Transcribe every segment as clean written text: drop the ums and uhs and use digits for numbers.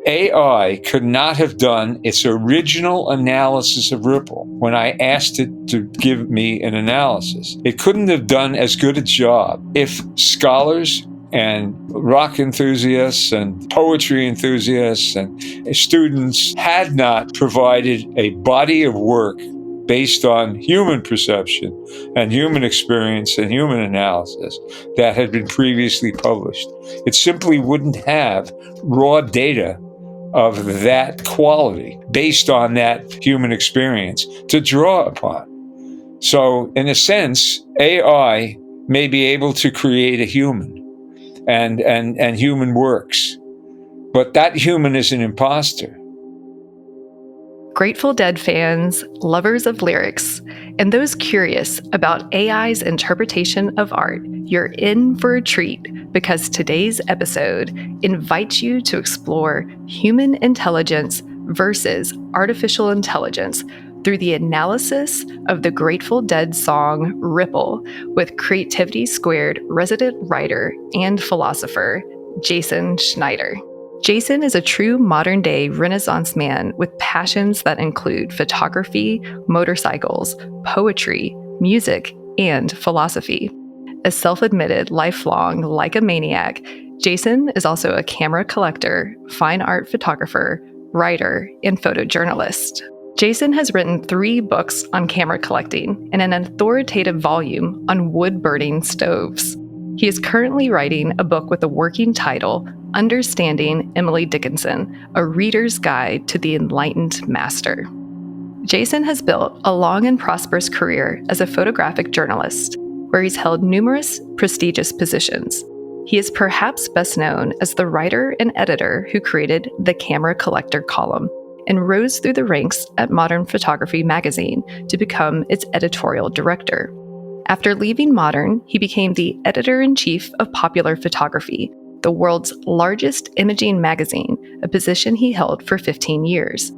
AI could not have done its original analysis of Ripple when I asked it to give me an analysis. It couldn't have done as good a job if scholars and rock enthusiasts and poetry enthusiasts and students had not provided a body of work based on human perception and human experience and human analysis that had been previously published. It simply wouldn't have raw data of that quality based on that human experience to draw upon. So in a sense, AI may be able to create a human and human works, but that human is an imposter. Grateful Dead fans, lovers of lyrics, and those curious about AI's interpretation of art, you're in for a treat because today's episode invites you to explore human intelligence versus artificial intelligence through the analysis of the Grateful Dead song Ripple with Creativity Squared resident writer and philosopher, Jason Schneider. Jason is a true modern-day Renaissance man with passions that include photography, motorcycles, poetry, music, and philosophy. A self-admitted lifelong Leica maniac, Jason is also a camera collector, fine art photographer, writer, and photojournalist. Jason has written 3 books on camera collecting and an authoritative volume on wood-burning stoves. He is currently writing a book with a working title, Understanding Emily Dickinson, a reader's guide to the Enlightened master. Jason has built a long and prosperous career as a photographic journalist, where he's held numerous prestigious positions. He is perhaps best known as the writer and editor who created the Camera Collector column and rose through the ranks at Modern Photography magazine to become its editorial director. After leaving Modern, he became the editor-in-chief of Popular Photography, the world's largest imaging magazine, a position he held for 15 years.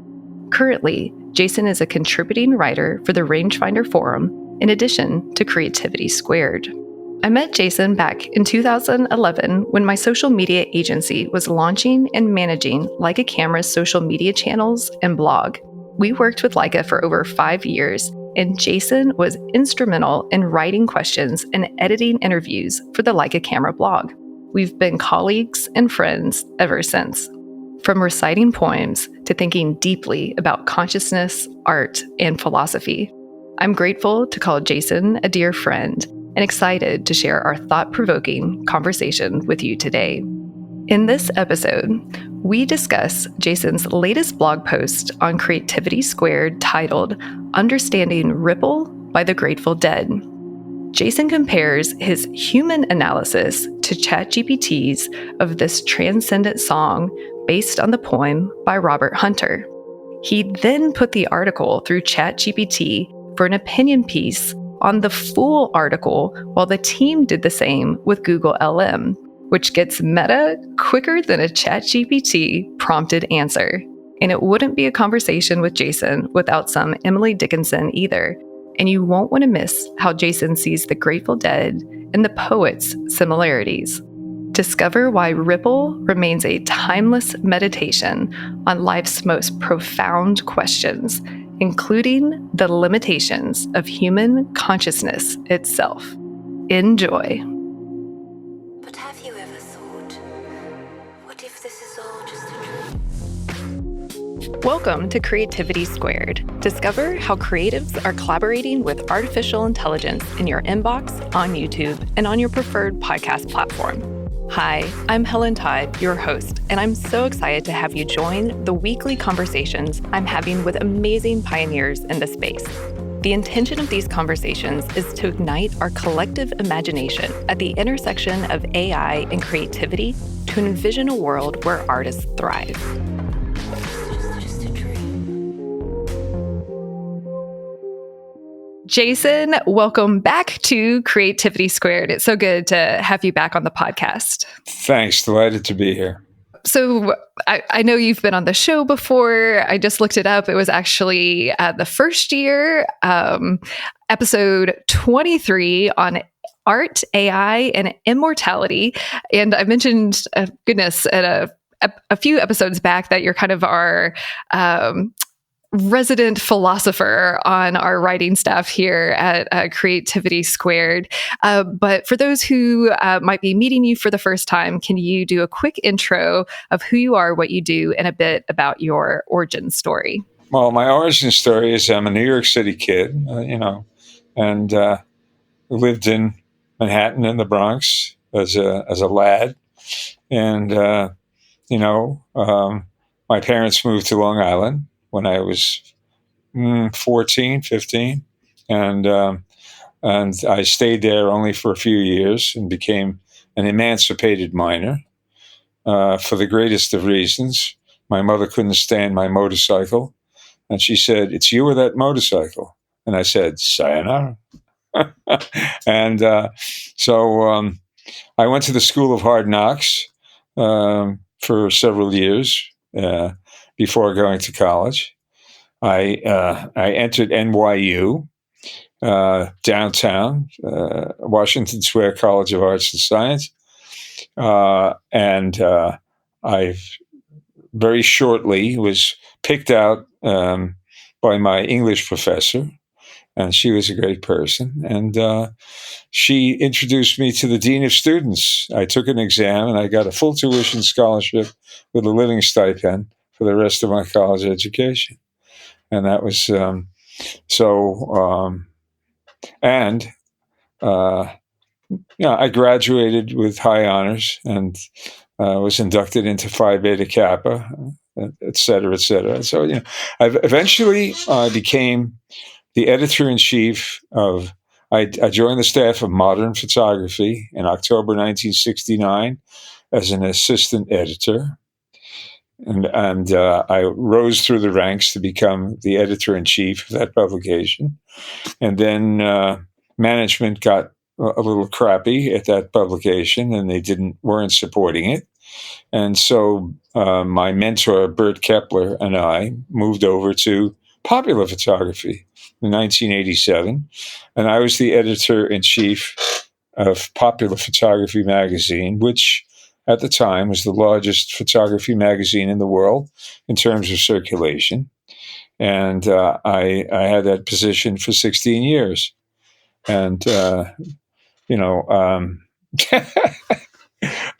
Currently, Jason is a contributing writer for the Rangefinder Forum, in addition to Creativity Squared. I met Jason back in 2011 when my social media agency was launching and managing Leica Camera's social media channels and blog. We worked with Leica for over 5 years, and Jason was instrumental in writing questions and editing interviews for the Leica Camera blog. We've been colleagues and friends ever since. From reciting poems to thinking deeply about consciousness, art, and philosophy. I'm grateful to call Jason a dear friend and excited to share our thought-provoking conversation with you today. In this episode, we discuss Jason's latest blog post on Creativity Squared titled Understanding Ripple by the Grateful Dead. Jason compares his human analysis to ChatGPT's of this transcendent song based on the poem by Robert Hunter. He then put the article through ChatGPT for an opinion piece on the full article, while the team did the same with NotebookLM, which gets meta quicker than a ChatGPT-prompted answer. And it wouldn't be a conversation with Jason without some Emily Dickinson either. And you won't want to miss how Jason sees the Grateful Dead and the poets' similarities. Discover why Ripple remains a timeless meditation on life's most profound questions, including the limitations of human consciousness itself. Enjoy. But have you ever thought, what if this is all just a dream? Welcome to Creativity Squared. Discover how creatives are collaborating with artificial intelligence in your inbox, on YouTube, and on your preferred podcast platform. Hi, I'm Helen Todd, your host, and I'm so excited to have you join the weekly conversations I'm having with amazing pioneers in the space. The intention of these conversations is to ignite our collective imagination at the intersection of AI and creativity to envision a world where artists thrive. Jason, welcome back to Creativity Squared. It's so good to have you back on the podcast. Thanks. Delighted to be here. So I know you've been on the show before. I just looked it up. It was actually the first year, episode 23 on art, AI, and immortality. And I mentioned, goodness, at a few episodes back that you're kind of our resident philosopher on our writing staff here at Creativity Squared. But for those who might be meeting you for the first time, can you do a quick intro of who you are, what you do, and a bit about your origin story? Well, my origin story is I'm a New York City kid, and lived in Manhattan in the Bronx as a lad, and my parents moved to Long Island when I was 14, 15, and I stayed there only for a few years and became an emancipated minor for the greatest of reasons. My mother couldn't stand my motorcycle, and she said, "It's you or that motorcycle?" And I said, "Sayonara." And so I went to the School of Hard Knocks for several years before going to college. I entered NYU downtown, Washington Square College of Arts and Science, and I very shortly was picked out by my English professor, and she was a great person. And she introduced me to the dean of students. I took an exam, and I got a full tuition scholarship with a living stipend for the rest of my college education. And that was I graduated with high honors and was inducted into Phi Beta Kappa, et cetera, et cetera. So, I eventually became the editor-in-chief of, I joined the staff of Modern Photography in October 1969 as an assistant editor. And I rose through the ranks to become the editor-in-chief of that publication. And then management got a little crappy at that publication, and they weren't supporting it. And so my mentor, Bert Kepler, and I moved over to Popular Photography in 1987. And I was the editor-in-chief of Popular Photography magazine, which at the time was the largest photography magazine in the world in terms of circulation. And I had that position for 16 years. And,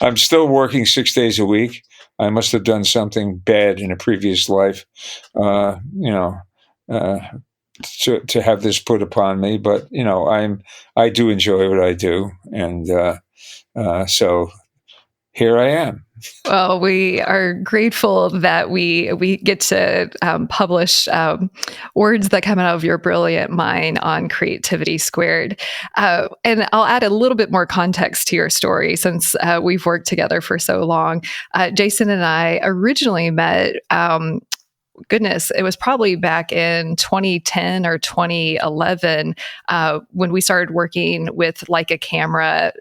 I'm still working 6 days a week. I must have done something bad in a previous life, to have this put upon me. But, I do enjoy what I do. And so here I am. Well, we are grateful that we get to publish words that come out of your brilliant mind on Creativity Squared. And I'll add a little bit more context to your story since we've worked together for so long. Jason and I originally met goodness, it was probably back in 2010 or 2011 when we started working with Leica camera,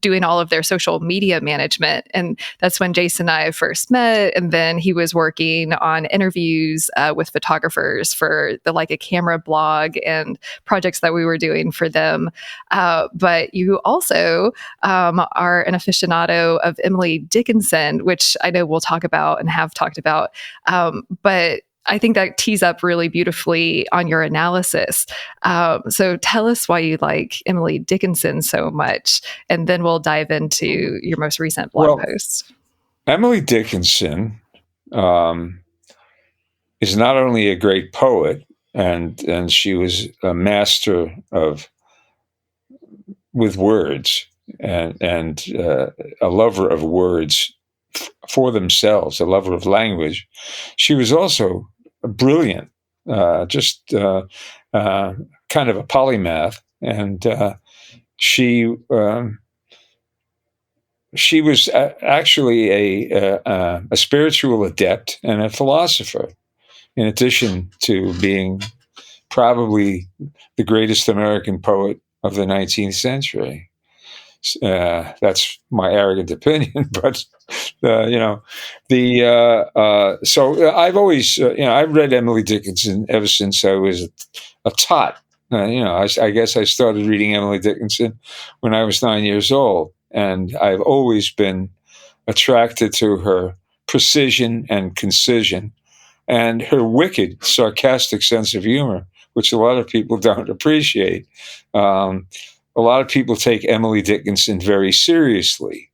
doing all of their social media management. And that's when Jason and I first met. And then he was working on interviews with photographers for the Leica camera blog and projects that we were doing for them. But you also are an aficionado of Emily Dickinson, which I know we'll talk about and have talked about. But I think that tees up really beautifully on your analysis. So tell us why you like Emily Dickinson so much, and then we'll dive into your most recent blog post. Emily Dickinson is not only a great poet, and she was a master with words, and a lover of words for themselves, a lover of language. She was also brilliant, just kind of a polymath, and she was actually a spiritual adept and a philosopher, in addition to being probably the greatest American poet of the 19th century. That's my arrogant opinion, but so I've always I've read Emily Dickinson ever since I was a tot. I guess I started reading Emily Dickinson when I was 9 years old, and I've always been attracted to her precision and concision, and her wicked, sarcastic sense of humor, which a lot of people don't appreciate. A lot of people take Emily Dickinson very seriously.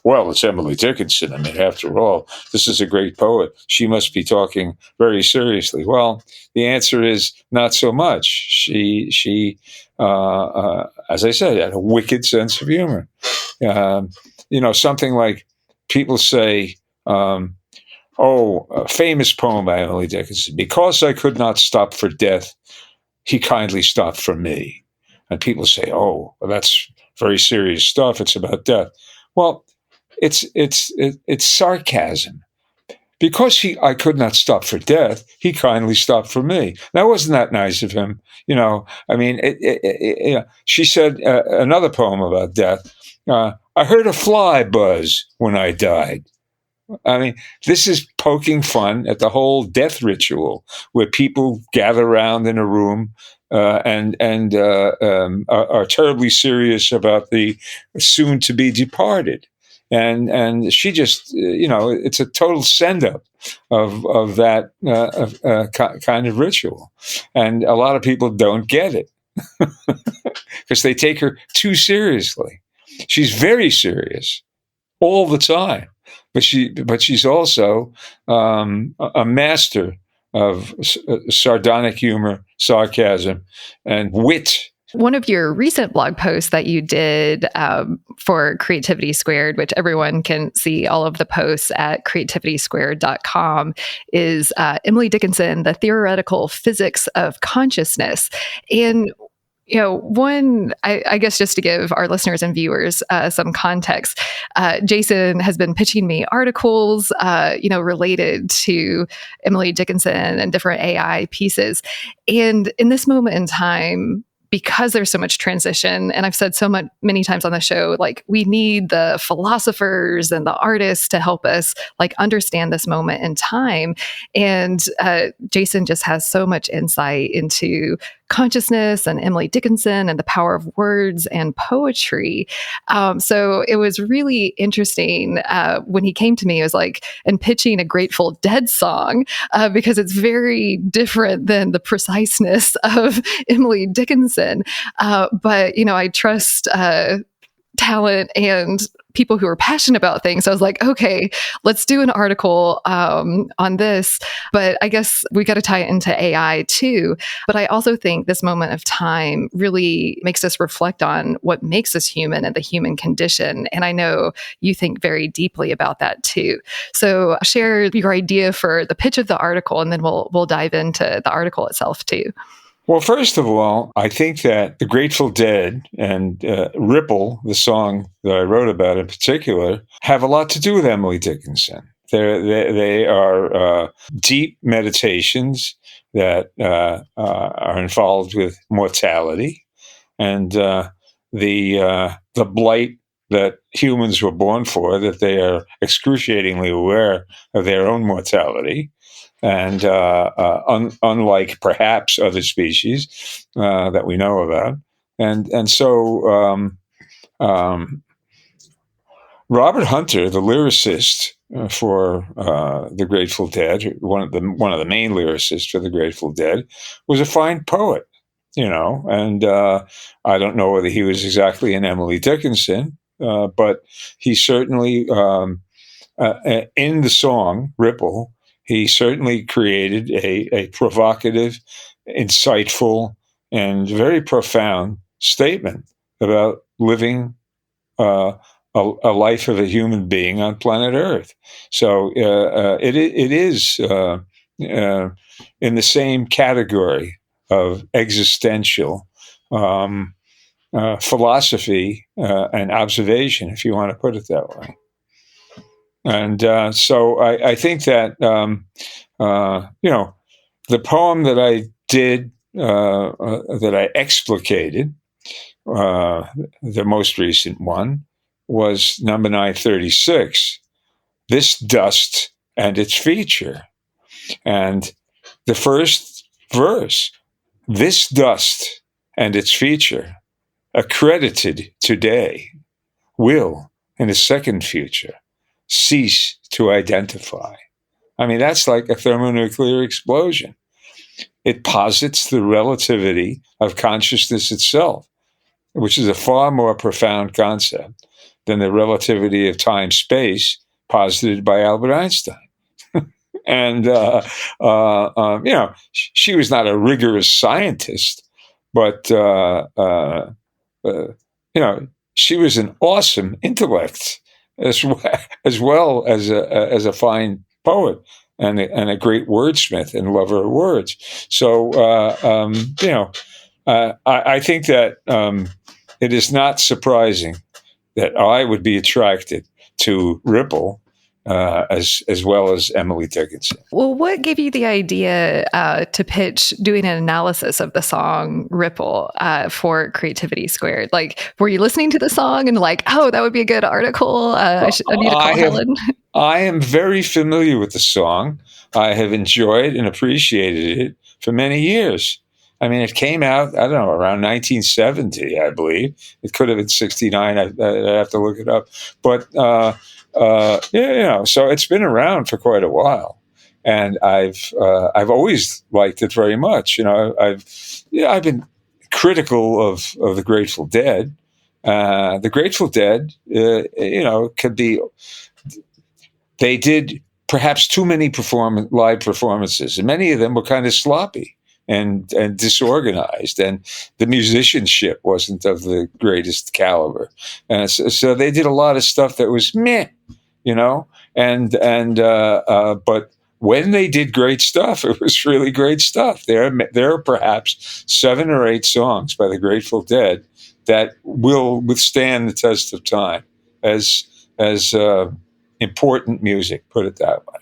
Well, it's Emily Dickinson. I mean, after all, this is a great poet. She must be talking very seriously. Well, the answer is not so much. She, as I said, had a wicked sense of humor. Something like people say, a famous poem by Emily Dickinson, "Because I could not stop for death, he kindly stopped for me." And people say, "Oh, well, that's very serious stuff. It's about death." Well, it's sarcasm. Because I could not stop for death, he kindly stopped for me. Now, wasn't that nice of him? I mean, she said another poem about death. I heard a fly buzz when I died. I mean, this is poking fun at the whole death ritual, where people gather around in a room and are terribly serious about the soon to be departed. And she just, it's a total send up of that kind of ritual, and a lot of people don't get it because they take her too seriously. She's very serious all the time, but she's also a master of sardonic humor, sarcasm, and wit. One of your recent blog posts that you did for Creativity Squared, which everyone can see all of the posts at creativitysquared.com, is Emily Dickinson, The Theoretical Physics of Consciousness. And I guess just to give our listeners and viewers some context, Jason has been pitching me articles, related to Emily Dickinson and different AI pieces. And in this moment in time, because there's so much transition, and I've said many times on the show, like, we need the philosophers and the artists to help us understand this moment in time. And Jason just has so much insight into consciousness and Emily Dickinson and the power of words and poetry. So it was really interesting when he came to me. It was and pitching a Grateful Dead song because it's very different than the preciseness of Emily Dickinson. But I trust talent and people who are passionate about things. So I was like, okay, let's do an article on this. But I guess we got to tie it into AI too. But I also think this moment of time really makes us reflect on what makes us human and the human condition. And I know you think very deeply about that too. So share your idea for the pitch of the article, and then we'll dive into the article itself too. Well, first of all, I think that the Grateful Dead and Ripple, the song that I wrote about in particular, have a lot to do with Emily Dickinson. They are deep meditations that are involved with mortality and the blight that humans were born for, that they are excruciatingly aware of their own mortality. And unlike perhaps other species that we know about, and so Robert Hunter, the lyricist for the Grateful Dead, one of the main lyricists for the Grateful Dead, was a fine poet, and I don't know whether he was exactly an Emily Dickinson, but he certainly in the song Ripple. He certainly created a provocative, insightful, and very profound statement about living a life of a human being on planet Earth. So it is in the same category of existential philosophy and observation, if you want to put it that way. And so I think that, the poem that I did, that I explicated, the most recent one, was number 936, This Dust and Its Feature. And the first verse, this dust and its feature, accredited today, will, in a second future, cease to identify. I mean, that's like a thermonuclear explosion. It posits the relativity of consciousness itself, which is a far more profound concept than the relativity of time-space posited by Albert Einstein. And, she was not a rigorous scientist, but, she was an awesome intellect as well as a fine poet and a great wordsmith and lover of words. So, I think that it is not surprising that I would be attracted to Ripple as well as Emily Dickinson. Well, what gave you the idea to pitch doing an analysis of the song Ripple for Creativity Squared? Like, were you listening to the song and like, oh, that would be a good article? I need to call Helen. I am very familiar with the song. I have enjoyed and appreciated it for many years. I mean, it came out, I don't know, around 1970, I believe. It could have been 69. I'd have to look it up. But, so it's been around for quite a while. And I've always liked it very much. I've been critical of the Grateful Dead. The Grateful Dead, could be, they did perhaps too many live performances, and many of them were kind of sloppy and disorganized, and the musicianship wasn't of the greatest caliber. So they did a lot of stuff that was meh, but when they did great stuff, it was really great stuff. There are perhaps 7 or 8 songs by the Grateful Dead that will withstand the test of time as important music, put it that way.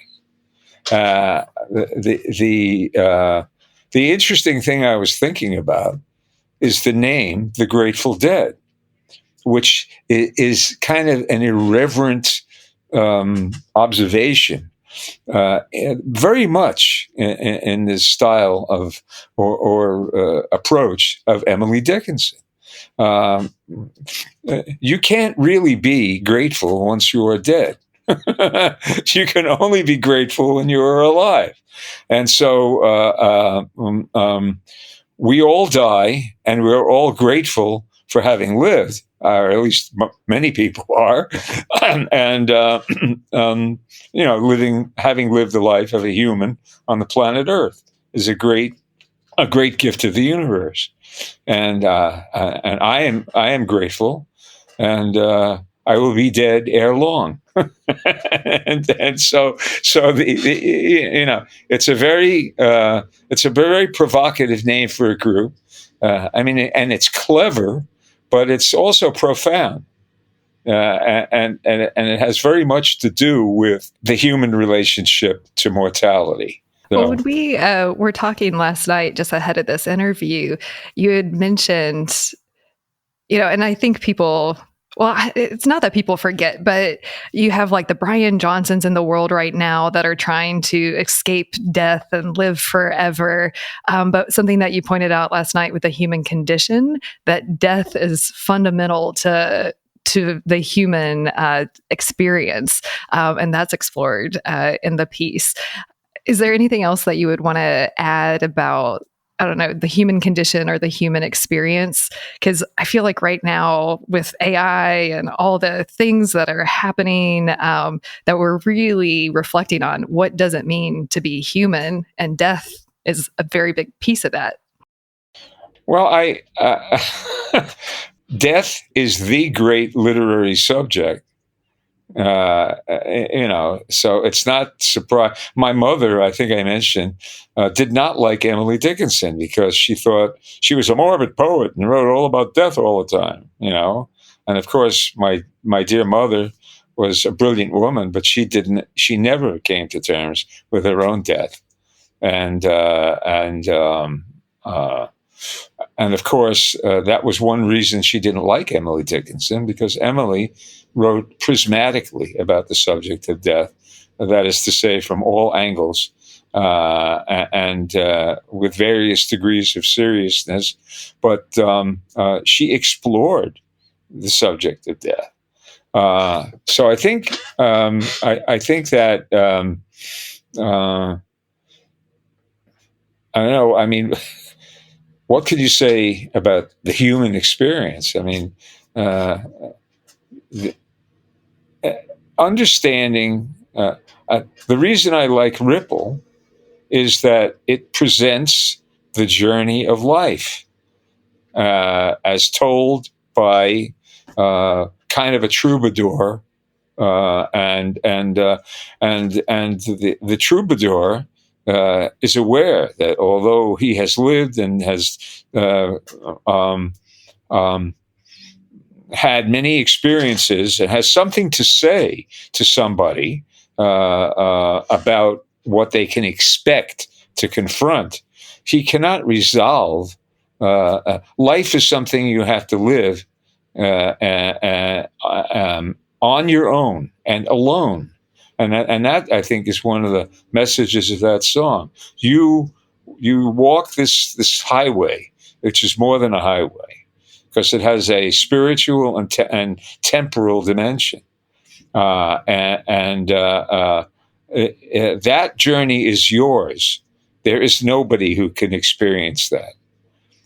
The interesting thing I was thinking about is the name, the Grateful Dead, which is kind of an irreverent observation, very much in the style of or approach of Emily Dickinson. You can't really be grateful once you are dead. You can only be grateful when you are alive. And so we all die, and we're all grateful for having lived, or at least many people are, and having lived the life of a human on the planet Earth is a great gift of the universe, and I am grateful, and I will be dead ere long. and so it's a very provocative name for a group. And it's clever, but it's also profound, and it has very much to do with the human relationship to mortality. So. Well, when we were talking last night, just ahead of this interview, you had mentioned, and I think people. Well, it's not that people forget, but you have like the Brian Johnsons in the world right now that are trying to escape death and live forever. But something that you pointed out last night with the human condition, that death is fundamental to the human experience. And that's explored in the piece. Is there anything else that you would want to add about, I don't know, the human condition or the human experience? Because I feel like right now with AI and all the things that are happening, that we're really reflecting on what does it mean to be human, and death is a very big piece of that. Well, death is the great literary subject. So it's not surprise. My mother, I think I mentioned, did not like Emily Dickinson because she thought she was a morbid poet and wrote all about death all the time, And of course, my dear mother was a brilliant woman, but she never came to terms with her own death. And of course, that was one reason she didn't like Emily Dickinson, because Emily wrote prismatically about the subject of death, that is to say, from all angles, and with various degrees of seriousness. But she explored the subject of death. So I think I think that I don't know. I mean, what could you say about the human experience? I mean, uh, the, uh, understanding the reason I like Ripple is that it presents the journey of life as told by kind of a troubadour, and the troubadour is aware that although he has lived and has um, um, had many experiences and has something to say to somebody about what they can expect to confront, he cannot resolve. Life is something you have to live on your own and alone. And that I think is one of the messages of that song. You walk this highway, which is more than a highway, because it has a spiritual and temporal dimension, and that journey is yours. There is nobody who can experience that.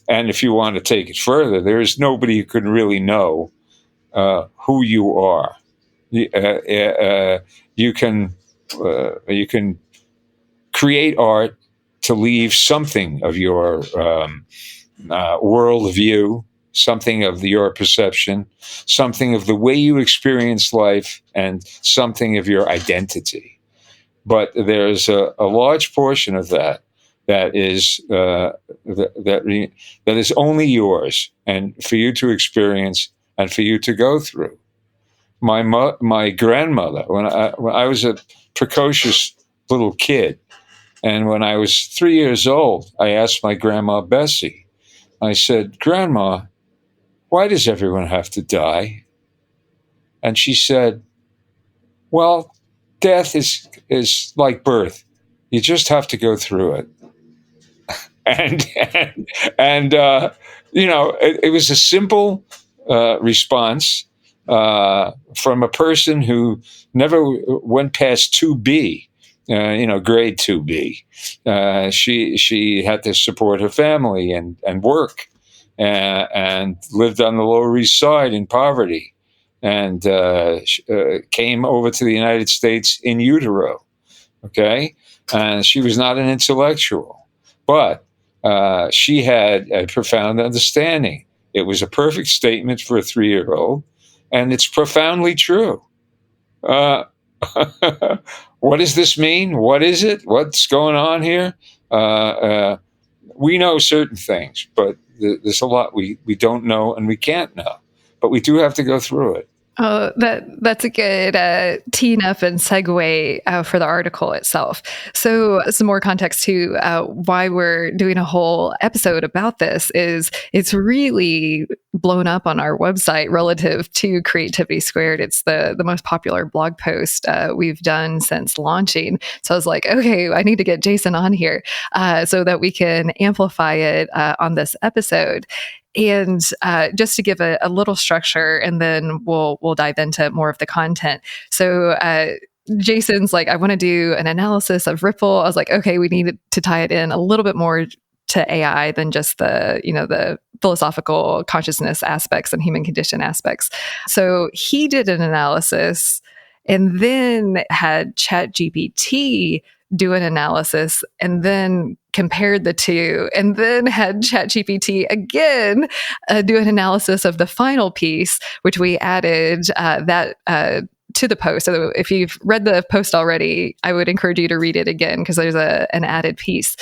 And if you want to take it further, there is nobody who can really know who you are. You can create art to leave something of your worldview, something of your perception, something of the way you experience life, and something of your identity. But there's a large portion of that is that is only yours, and for you to experience and for you to go through. My grandmother, when I was a precocious little kid, and when I was 3 years old, I asked my grandma Bessie. I said, "Grandma, why does everyone have to die?" And she said, "Well, death is like birth. You just have to go through it." And it was a simple response from a person who never went past 2B, grade 2B. She had to support her family and work, and lived on the Lower East Side in poverty, and came over to the United States in utero. Okay, and she was not an intellectual, but she had a profound understanding. It was a perfect statement for a 3-year-old, and it's profoundly true. Uh, what does this mean? What is it? What's going on here? We know certain things, but there's a lot we don't know and we can't know. But we do have to go through it. Oh, that's a good tee up and segue for the article itself. So, some more context to why we're doing a whole episode about this is it's really blown up on our website relative to Creativity Squared. It's the most popular blog post we've done since launching. So I was like, okay, I need to get Jason on here so that we can amplify it on this episode. And just to give a little structure, and then we'll dive into more of the content. So Jason's like, I want to do an analysis of Ripple. I was like, okay, we need to tie it in a little bit more to AI than just the philosophical consciousness aspects and human condition aspects. So he did an analysis and then had ChatGPT do an analysis and then compared the two, and then had ChatGPT again do an analysis of the final piece, which we added that to the post. So if you've read the post already, I would encourage you to read it again because there's an added piece.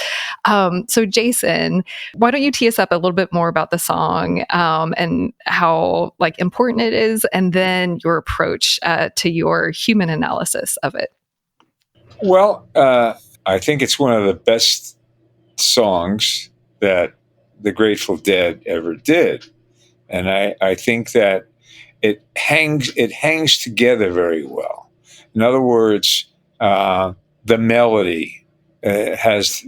So Jason, why don't you tee us up a little bit more about the song and how important it is, and then your approach to your human analysis of it? Well, I think it's one of the best songs that the Grateful Dead ever did, and I think that it hangs together very well. In other words, the melody has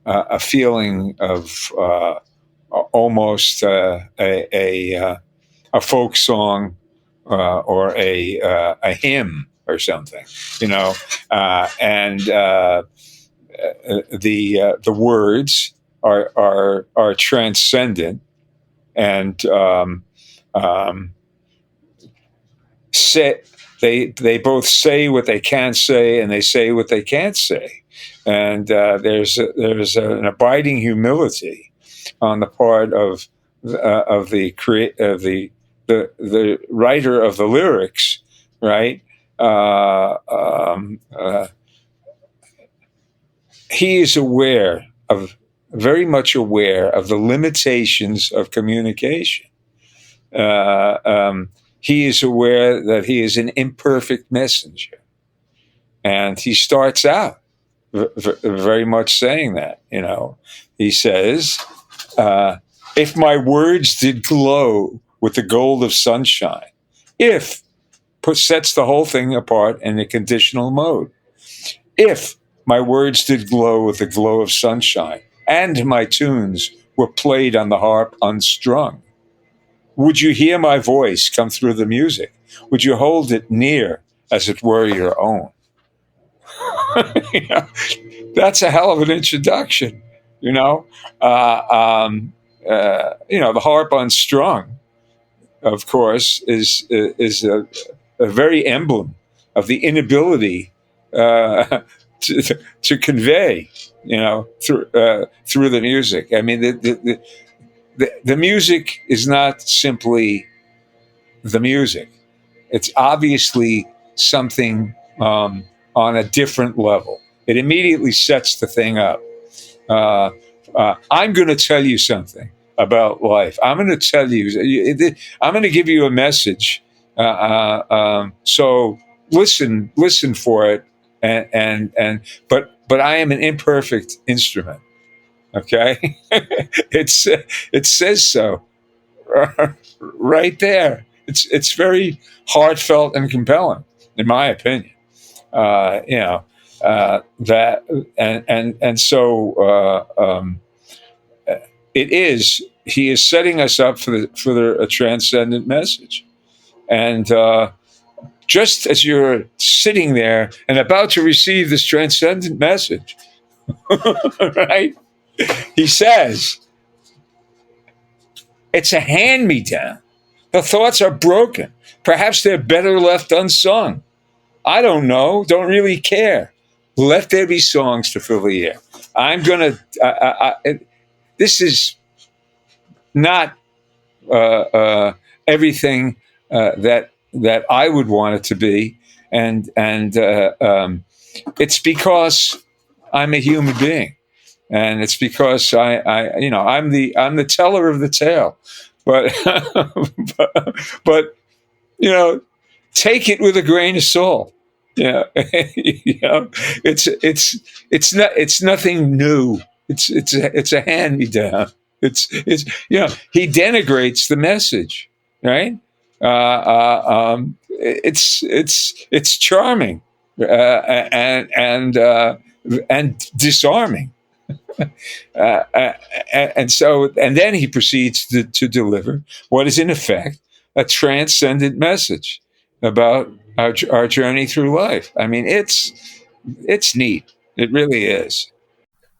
a feeling of almost a folk song, or a hymn or something, and the words are transcendent and say they both say what they can say and they say what they can't say, and there's an abiding humility on the part of the writer of the lyrics, right? He is very much aware of the limitations of communication. Uh, um, he is aware that he is an imperfect messenger, and he starts out very much saying that. He says, "If my words did glow with the gold of sunshine, if sets the whole thing apart in a conditional mode. If my words did glow with the glow of sunshine, and my tunes were played on the harp unstrung, would you hear my voice come through the music? Would you hold it near as it were your own?" You know, that's a hell of an introduction. You know, the harp unstrung, of course, is a very emblem of the inability to convey, through the music. I mean, the music is not simply the music. It's obviously something on a different level. It immediately sets the thing up. I'm going to tell you something about life. I'm going to tell you. I'm going to give you a message. So listen for it. But I am an imperfect instrument. Okay, it says so right there. It's very heartfelt and compelling, in my opinion. That and so it is. He is setting us up for a transcendent message, and just as you're sitting there and about to receive this transcendent message, right? He says, "It's a hand-me-down. The thoughts are broken. Perhaps they're better left unsung. I don't know. Don't really care. Let there be songs to fill the air." I'm gonna. This is not everything that I would want it to be, and it's because I'm a human being, and it's because I'm the teller of the tale, but but take it with a grain of salt. Yeah, it's nothing new. It's a hand me down. He denigrates the message, right? It's charming, and disarming. And then he proceeds to deliver what is in effect a transcendent message about our journey through life. I mean, it's neat. It really is.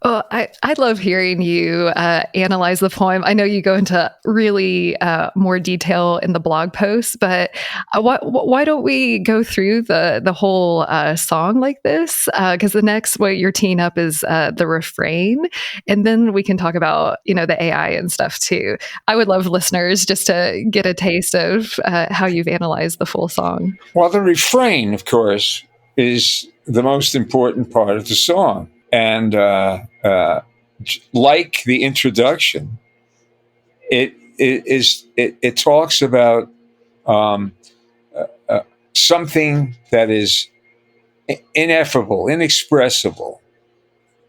Well, I love hearing you analyze the poem. I know you go into really more detail in the blog post, but why don't we go through the whole song like this? Because the next what you're teeing up is the refrain, and then we can talk about the AI and stuff too. I would love listeners just to get a taste of how you've analyzed the full song. Well, the refrain, of course, is the most important part of the song. And like the introduction, it talks about something that is ineffable, inexpressible,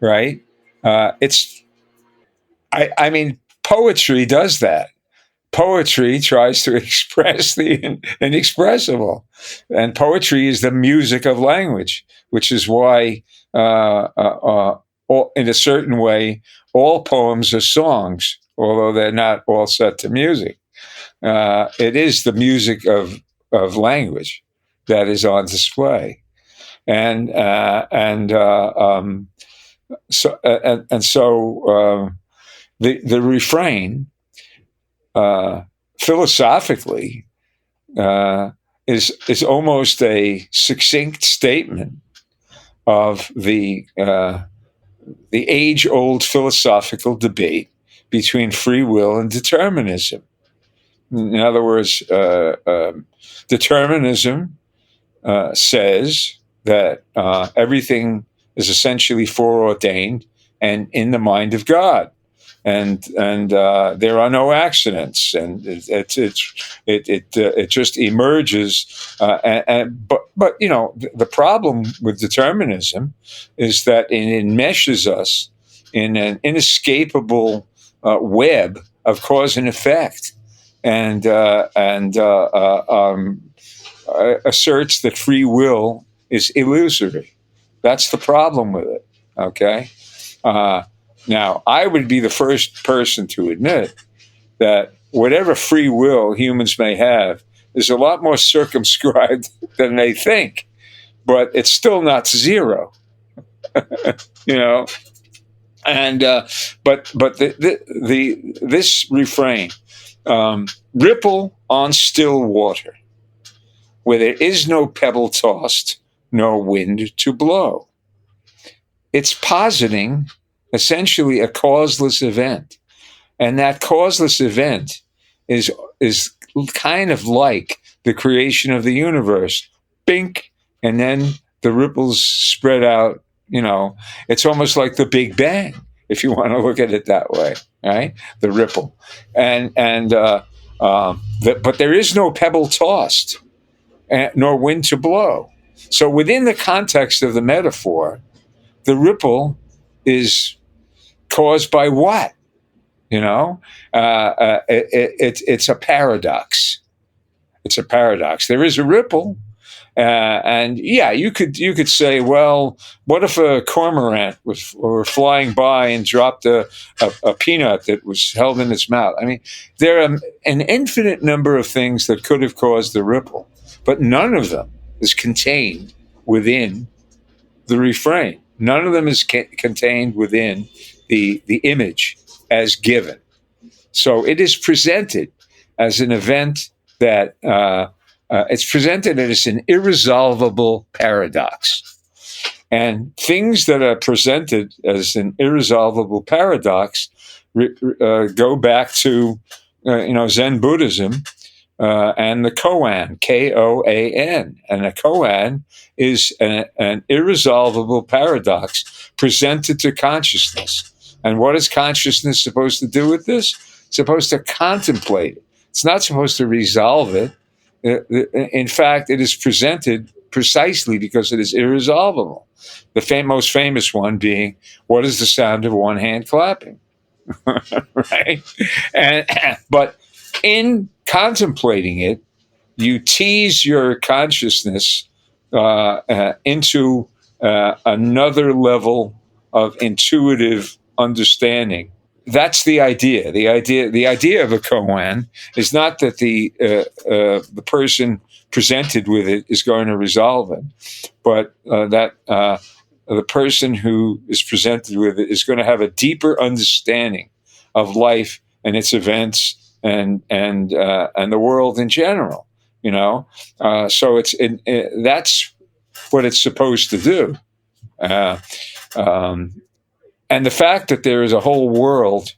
right? I mean, poetry does that. Poetry tries to express the inexpressible, and poetry is the music of language, which is why, in a certain way, all poems are songs, although they're not all set to music. It is the music of language that is on display. And so the refrain, philosophically, is almost a succinct statement of the age-old philosophical debate between free will and determinism. In other words, determinism says that everything is essentially foreordained and in the mind of God, and there are no accidents, and it just emerges. But the problem with determinism is that it enmeshes us in an inescapable web of cause and effect, and asserts that free will is illusory. That's the problem with it. Okay. Now, I would be the first person to admit that whatever free will humans may have is a lot more circumscribed than they think, but it's still not zero. And this refrain, ripple on still water, where there is no pebble tossed, nor wind to blow. It's positing essentially a causeless event. And that causeless event is kind of like the creation of the universe. Bink, and then the ripples spread out. It's almost like the Big Bang, if you want to look at it that way, right? The ripple. But there is no pebble tossed, nor wind to blow. So within the context of the metaphor, the ripple is caused by what? It's a paradox. It's a paradox. There is a ripple, and yeah, you could say, well, what if a cormorant were flying by and dropped a peanut that was held in its mouth? I mean, there are an infinite number of things that could have caused the ripple, but none of them is contained within the refrain. None of them is contained within the image as given. So it is presented as an event that it's presented as an irresolvable paradox. And things that are presented as an irresolvable paradox go back to Zen Buddhism and the koan, Koan. And a koan is an irresolvable paradox presented to consciousness. And what is consciousness supposed to do with this? It's supposed to contemplate it. It's not supposed to resolve it. In fact, it is presented precisely because it is irresolvable. The most famous one being, what is the sound of one hand clapping? Right? But in contemplating it, you tease your consciousness into another level of intuitive understanding. That's the idea. The idea of a koan is not that the person presented with it is going to resolve it, but that the person who is presented with it is going to have a deeper understanding of life and its events and the world in general. So that's what it's supposed to do. And the fact that there is a whole world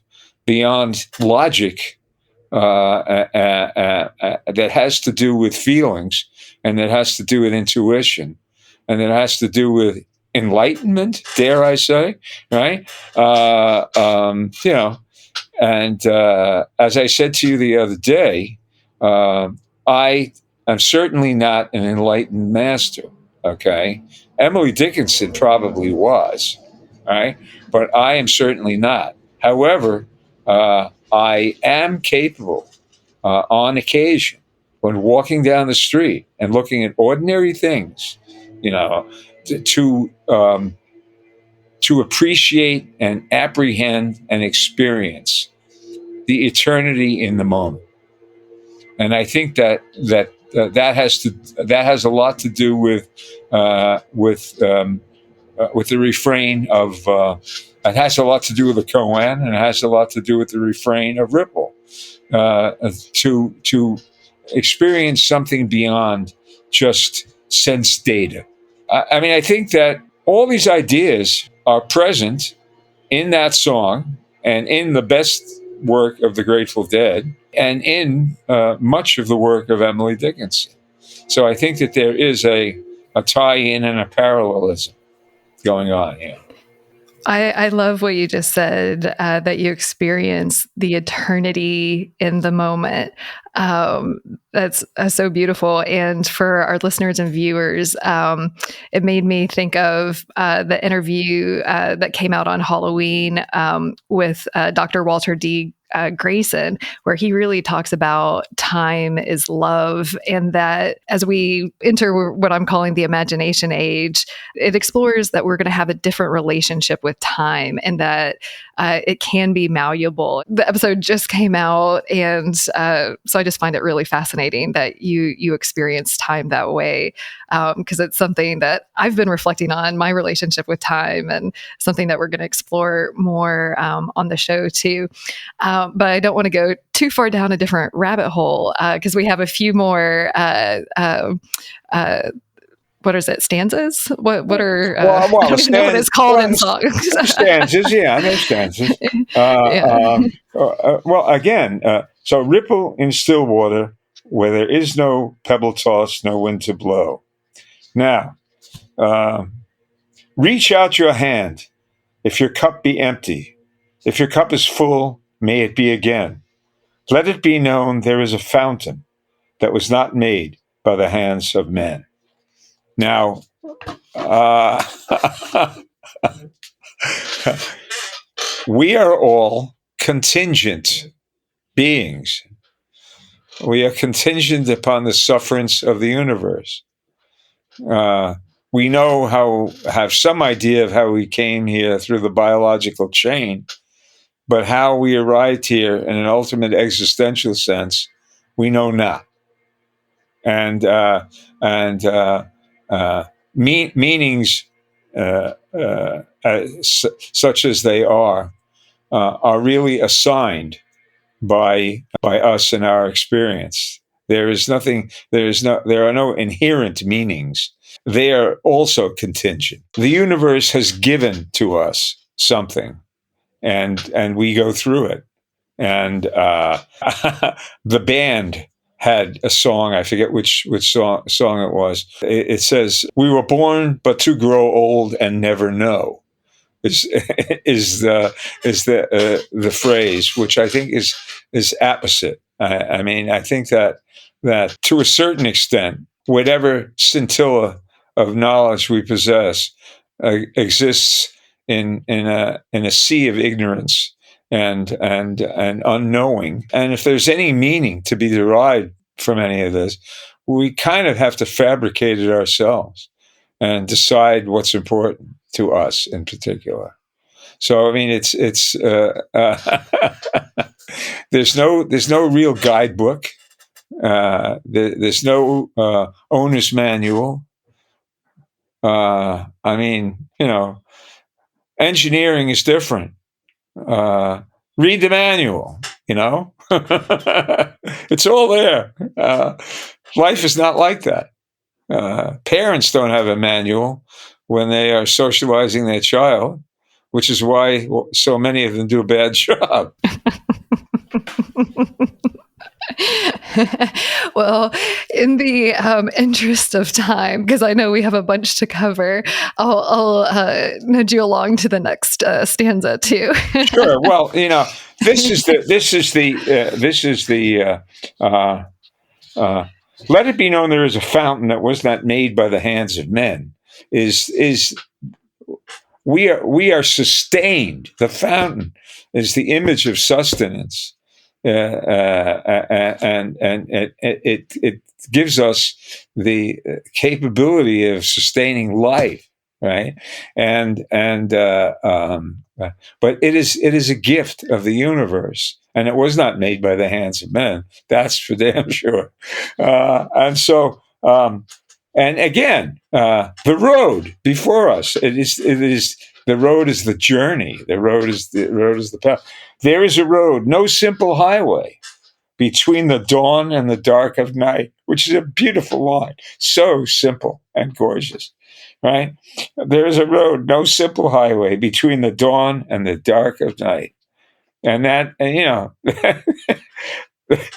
beyond logic that has to do with feelings, and that has to do with intuition, and that has to do with enlightenment, dare I say, right? And as I said to you the other day, I am certainly not an enlightened master, okay? Emily Dickinson probably was, right? But I am certainly not. However, I am capable, on occasion, when walking down the street and looking at ordinary things, to appreciate and apprehend and experience the eternity in the moment. And I think that that has a lot to do with the refrain of. It has a lot to do with the koan, and it has a lot to do with the refrain of Ripple. To experience something beyond just sense data. I mean, I think that all these ideas are present in that song and in the best work of the Grateful Dead and in much of the work of Emily Dickinson. So I think that there is a tie-in and a parallelism going on here. I love what you just said, that you experience the eternity in the moment. That's so beautiful. And for our listeners and viewers, it made me think of the interview that came out on Halloween with Dr. Walter D. Grayson, where he really talks about time is love, and that as we enter what I'm calling the imagination age, it explores that we're going to have a different relationship with time, and that it can be malleable. The episode just came out, and so I just find it really fascinating that you experience time that way, because it's something that I've been reflecting on, my relationship with time, and something that we're going to explore more on the show too. But I don't want to go too far down a different rabbit hole, because we have a few more. What is it? Stanzas? What are? I don't even know what it's called in songs. Stanzas, yeah, I know stanzas. Well, again, so ripple in still water, where there is no pebble toss, no wind to blow. Now, reach out your hand, if your cup be empty. If your cup is full, may it be again. Let it be known there is a fountain that was not made by the hands of men. Now, we are all contingent beings. We are contingent upon the sufferance of the universe. We have some idea of how we came here through the biological chain, but how we arrived here in an ultimate existential sense, we know not. And meanings such as they are really assigned by us in our experience. There are no inherent meanings. They are also contingent. The universe has given to us something, and we go through it. And the band had a song. I forget which song it was. It says, "We were born, but to grow old and never know." Is the phrase, which I think is apposite. I mean, I think that to a certain extent, whatever scintilla of knowledge we possess exists in a sea of ignorance and unknowing. And if there's any meaning to be derived from any of this, we kind of have to fabricate it ourselves and decide what's important to us in particular. So I mean, it's there's no real guidebook. There's no owner's manual. I mean, engineering is different. Read the manual. It's all there. Life is not like that. Parents don't have a manual when they are socializing their child, which is why so many of them do a bad job. Well, in the interest of time, because I know we have a bunch to cover, I'll nudge you along to the next stanza too. Sure. Well, this is the let it be known there is a fountain that was not made by the hands of men. We are sustained. The fountain is the image of sustenance. And it gives us the capability of sustaining life, right? But it is a gift of the universe and it was not made by the hands of men. That's for damn sure. And so, and again, the road before us. It is the road is the journey. The road is the path. There is a road, no simple highway between the dawn and the dark of night, which is a beautiful line. So simple and gorgeous, right? There is a road, no simple highway between the dawn and the dark of night. And that, and, you know,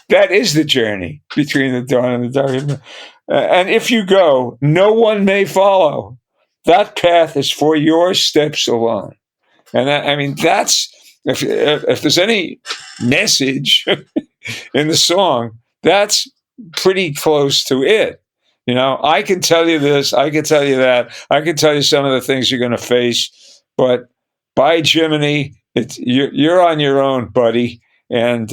that is the journey between the dawn and the dark of night. And if you go, no one may follow. That path is for your steps alone. And that, I mean, that's, if there's any message in the song, that's pretty close to it. You know, I can tell you this, I can tell you that, I can tell you some of the things you're going to face, but by Jiminy, you're on your own, buddy, and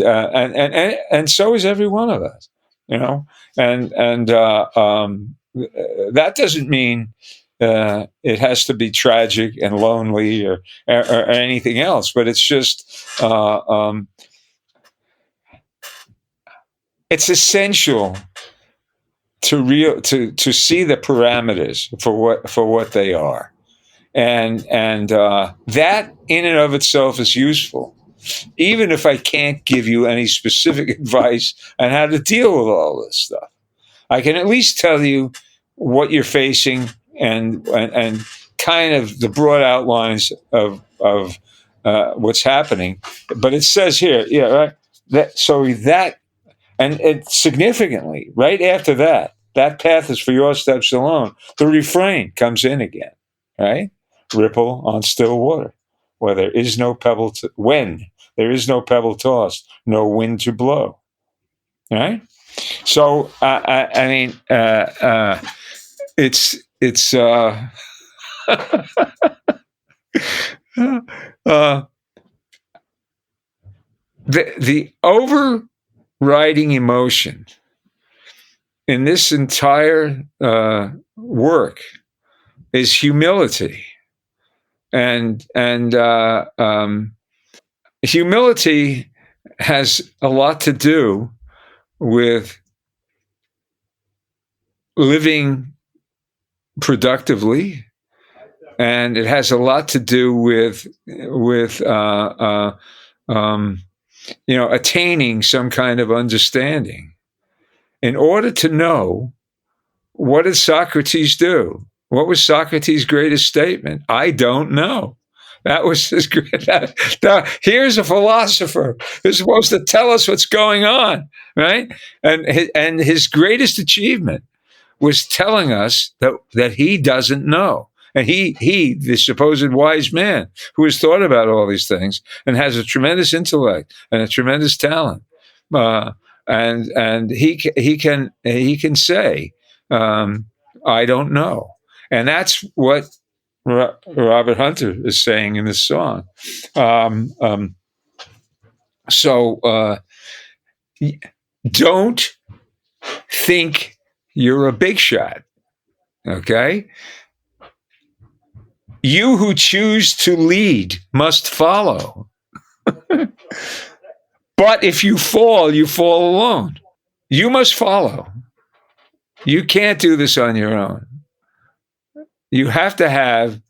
so is every one of us. You know, and that doesn't mean it has to be tragic and lonely or anything else, but it's just it's essential to see the parameters for what they are, and that in and of itself is useful, even if I can't give you any specific advice on how to deal with all this stuff. I can at least tell you what you're facing and kind of the broad outlines of what's happening. But it says here, yeah, right. That and it significantly right after that path is for your steps alone. The refrain comes in again, right? Ripple on still water, when there is no pebble tossed, no wind to blow, right? So I mean, it's the overriding emotion in this entire work is humility, and humility has a lot to do with living productively, and it has a lot to do with attaining some kind of understanding. In order to know, what did Socrates do? What was Socrates' greatest statement? I don't know. That was his great. Here's a philosopher who's supposed to tell us what's going on, right? And his greatest achievement was telling us that he doesn't know. And he, the supposed wise man who has thought about all these things and has a tremendous intellect and a tremendous talent, and he can say, I don't know, and that's what Robert Hunter is saying in this song. So don't think you're a big shot, okay? You who choose to lead must follow. But if you fall alone. You must follow. You can't do this on your own. You have to have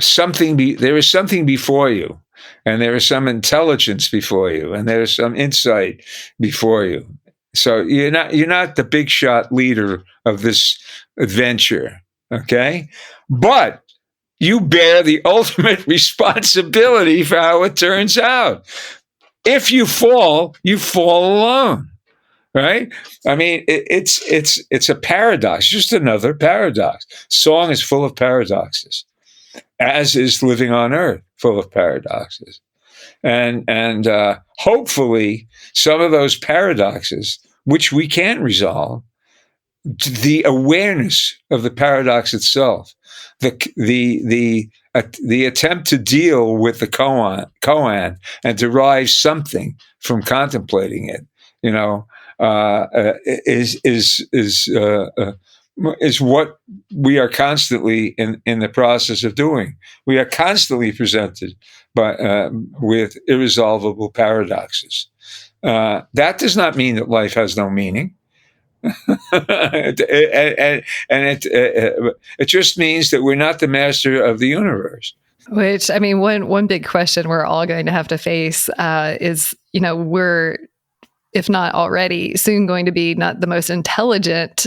something. There is something before you, and there is some intelligence before you, and there is some insight before you. So you're not the big shot leader of this adventure, okay? But you bear the ultimate responsibility for how it turns out. If you fall alone, right? I mean, it's a paradox, just another paradox. Song is full of paradoxes, as is living on Earth full of paradoxes, and hopefully some of those paradoxes, which we can't resolve, the awareness of the paradox itself, the attempt to deal with the koan and derive something from contemplating it, is what we are constantly in the process of doing. We are constantly presented with irresolvable paradoxes. That does not mean that life has no meaning. and it just means that we're not the master of the universe. Which, I mean, one big question we're all going to have to face is, we're, if not already, soon going to be not the most intelligent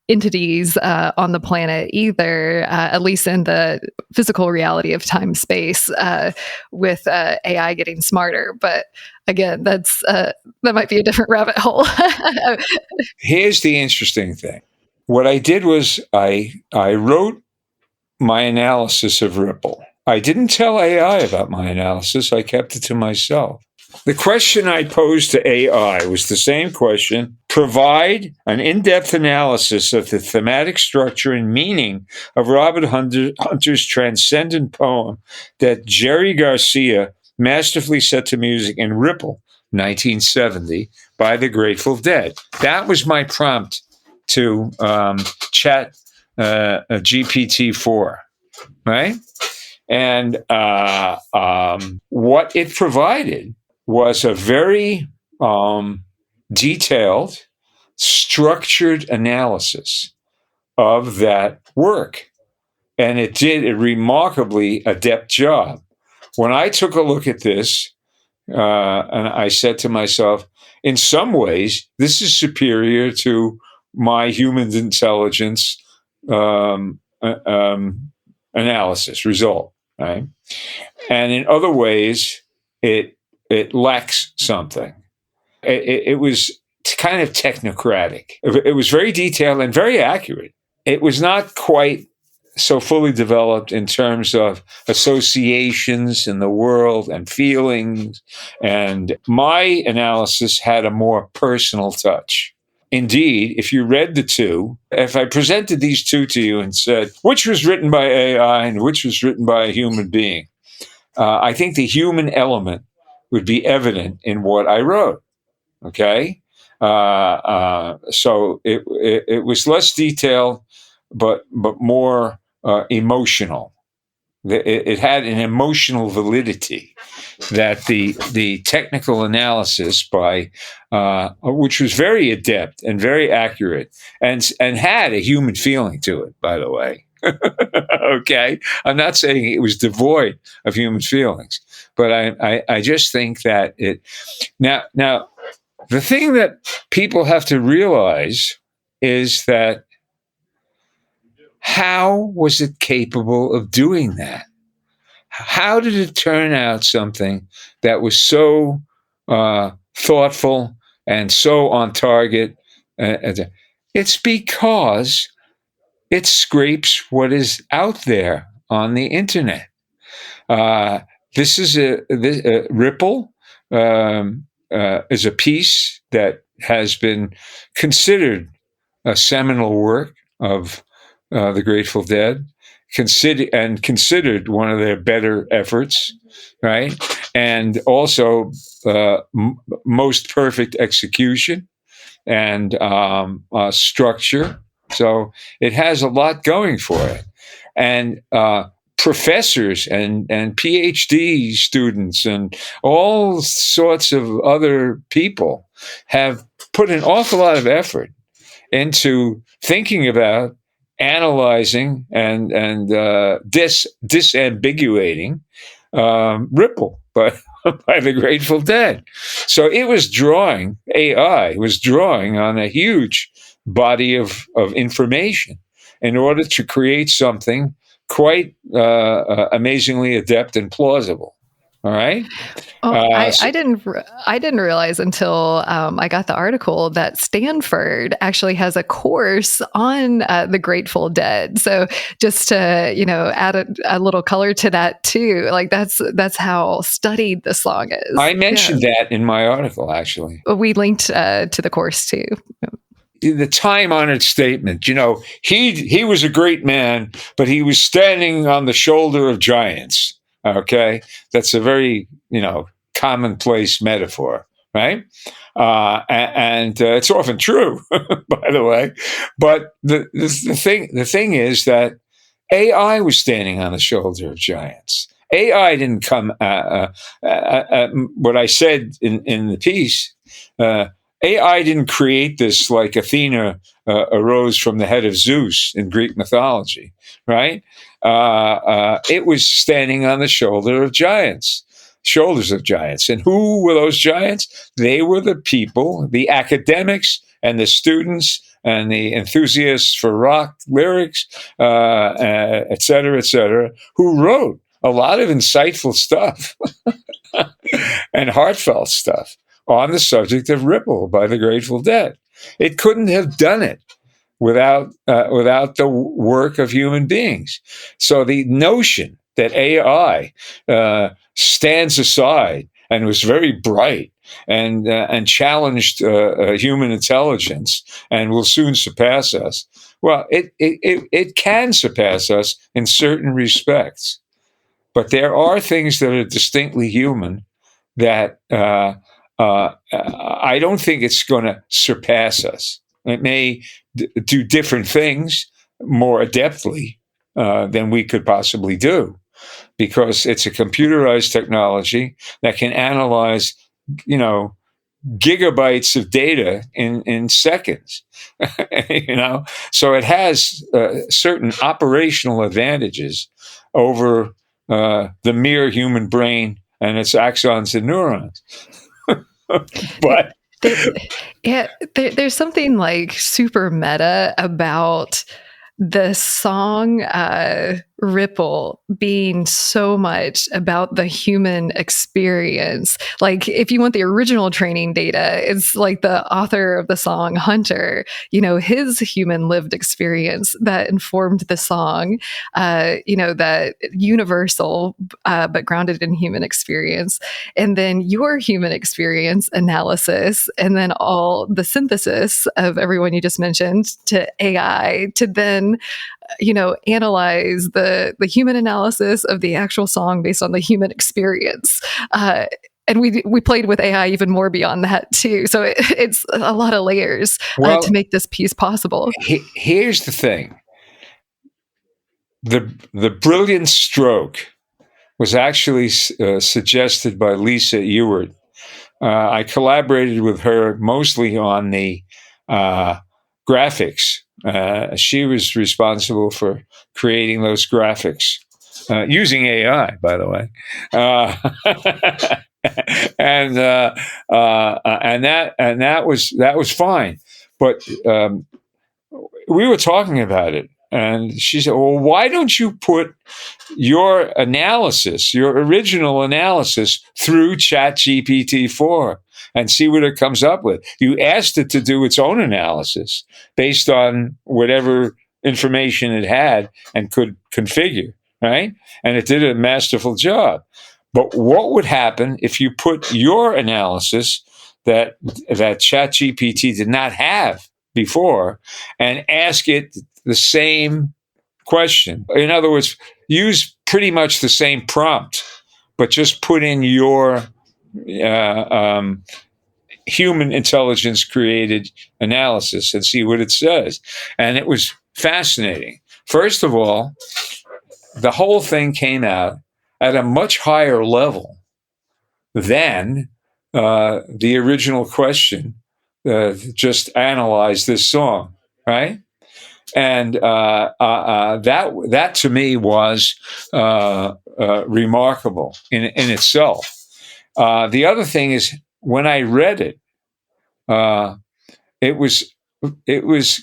entities on the planet either, at least in the physical reality of time space, with AI getting smarter. But again, that might be a different rabbit hole. Here's the interesting thing. What I did was I wrote my analysis of Ripple. I didn't tell AI about my analysis. I kept it to myself. The question I posed to AI was the same question: provide an in-depth analysis of the thematic structure and meaning of Robert Hunter's transcendent poem that Jerry Garcia masterfully set to music in Ripple, 1970, by the Grateful Dead. That was my prompt to chat GPT-4, right? And what it provided was a very detailed, structured analysis of that work. And it did a remarkably adept job. When I took a look at this, and I said to myself, in some ways, this is superior to my human intelligence analysis result, right? And in other ways, it lacks something. It was kind of technocratic. It was very detailed and very accurate. It was not quite so fully developed in terms of associations in the world and feelings. And my analysis had a more personal touch. Indeed, if you read the two, if I presented these two to you and said, which was written by AI and which was written by a human being, I think the human element would be evident in what I wrote. Okay? So it was less detailed, but more emotional. It had an emotional validity that the technical analysis by which was very adept and very accurate and had a human feeling to it, by the way. Okay, I'm not saying it was devoid of human feelings, but I just think that it now the thing that people have to realize is that how was it capable of doing that? How did it turn out something that was so thoughtful and so on target? It's because it scrapes what is out there on the internet. This is a Ripple is a piece that has been considered a seminal work of the Grateful Dead, considered one of their better efforts, right? And also most perfect execution and structure. So it has a lot going for it. And professors and PhD students and all sorts of other people have put an awful lot of effort into thinking about analyzing and disambiguating Ripple by the Grateful Dead. So it was drawing, AI was drawing on a huge body of information in order to create something quite amazingly adept and plausible. All right. Oh, I didn't realize until I got the article that Stanford actually has a course on the Grateful Dead. So just to add a little color to that too, like that's how studied the song is. I mentioned that in my article, actually. We linked to the course too. The time-honored statement, he was a great man, but he was standing on the shoulder of giants. Okay, that's a very commonplace metaphor, right? And it's often true, by the way. But the thing is that AI was standing on the shoulder of giants, AI didn't come. What I said in the piece, AI didn't create this like Athena arose from the head of Zeus in Greek mythology, right? It was standing on the shoulders of giants. And who were those giants? They were the people, the academics and the students and the enthusiasts for rock lyrics, et cetera, who wrote a lot of insightful stuff and heartfelt stuff on the subject of Ripple by the Grateful Dead. It couldn't have done it without the work of human beings. So the notion that AI stands aside and was very bright and challenged human intelligence and will soon surpass us. Well, it can surpass us in certain respects, but there are things that are distinctly human that I don't think it's going to surpass us. It may do different things more adeptly than we could possibly do, because it's a computerized technology that can analyze, gigabytes of data in seconds. So it has certain operational advantages over the mere human brain and its axons and neurons. But there's something like super meta about the song Ripple being so much about the human experience. Like, if you want the original training data, it's like the author of the song, Hunter, his human lived experience that informed the song, that universal, but grounded in human experience. And then your human experience analysis, and then all the synthesis of everyone you just mentioned to AI to then analyze the human analysis of the actual song based on the human experience. And we played with AI even more beyond that too. So it's a lot of layers to make this piece possible. Here's the thing. The brilliant stroke was actually suggested by Lisa Ewart. I collaborated with her mostly on the graphics. She was responsible for creating those graphics using AI, by the way, and that was fine. But we were talking about it, and she said, "Well, why don't you put your original analysis, through ChatGPT-4 and see what it comes up with?" You asked it to do its own analysis based on whatever information it had and could configure, right? And it did a masterful job. But what would happen if you put your analysis that ChatGPT did not have before and ask it the same question? In other words, use pretty much the same prompt, but just put in your human intelligence created analysis and see what it says. And it was fascinating. First of all, the whole thing came out at a much higher level than the original question, just analyze this song, right? And that to me was remarkable in itself. The other thing is, when I read it, it was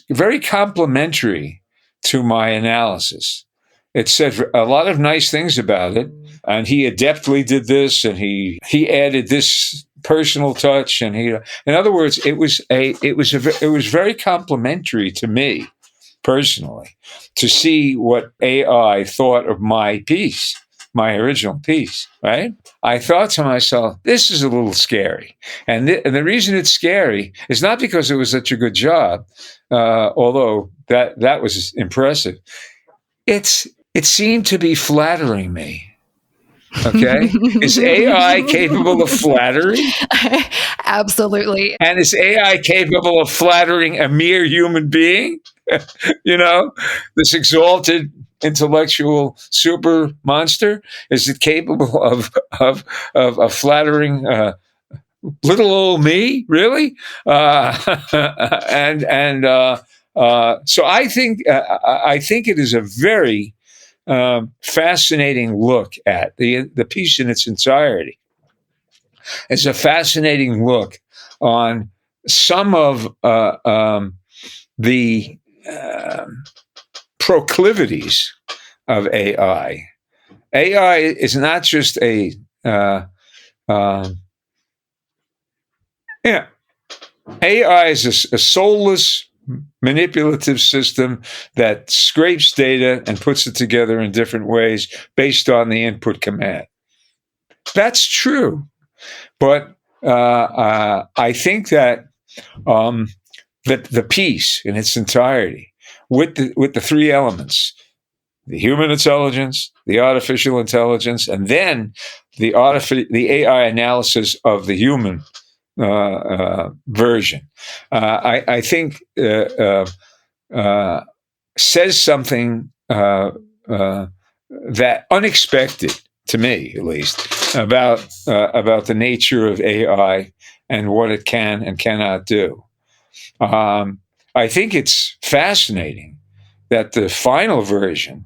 very complimentary to my analysis. It said a lot of nice things about it, and he adeptly did this, and he added this personal touch, and in other words, it was very complimentary to me personally to see what AI thought of my piece, my original piece, right? I thought to myself, this is a little scary. And the reason it's scary is not because it was such a good job, although that was impressive. It seemed to be flattering me. Okay. Is AI capable of flattery? Absolutely. And is AI capable of flattering a mere human being? This exalted intellectual super monster? Is it capable of flattering little old me? Really? So I think it is a very fascinating look at the piece in its entirety. It's a fascinating look on some of the proclivities of AI. AI is not just a yeah. AI is a soulless manipulative system that scrapes data and puts it together in different ways based on the input command. That's true, but I think that the piece in its entirety, with the three elements, the human intelligence, the artificial intelligence, and then the AI analysis of the human version, I think says something that unexpected to me, at least, about the nature of AI and what it can and cannot do. I think it's fascinating that the final version,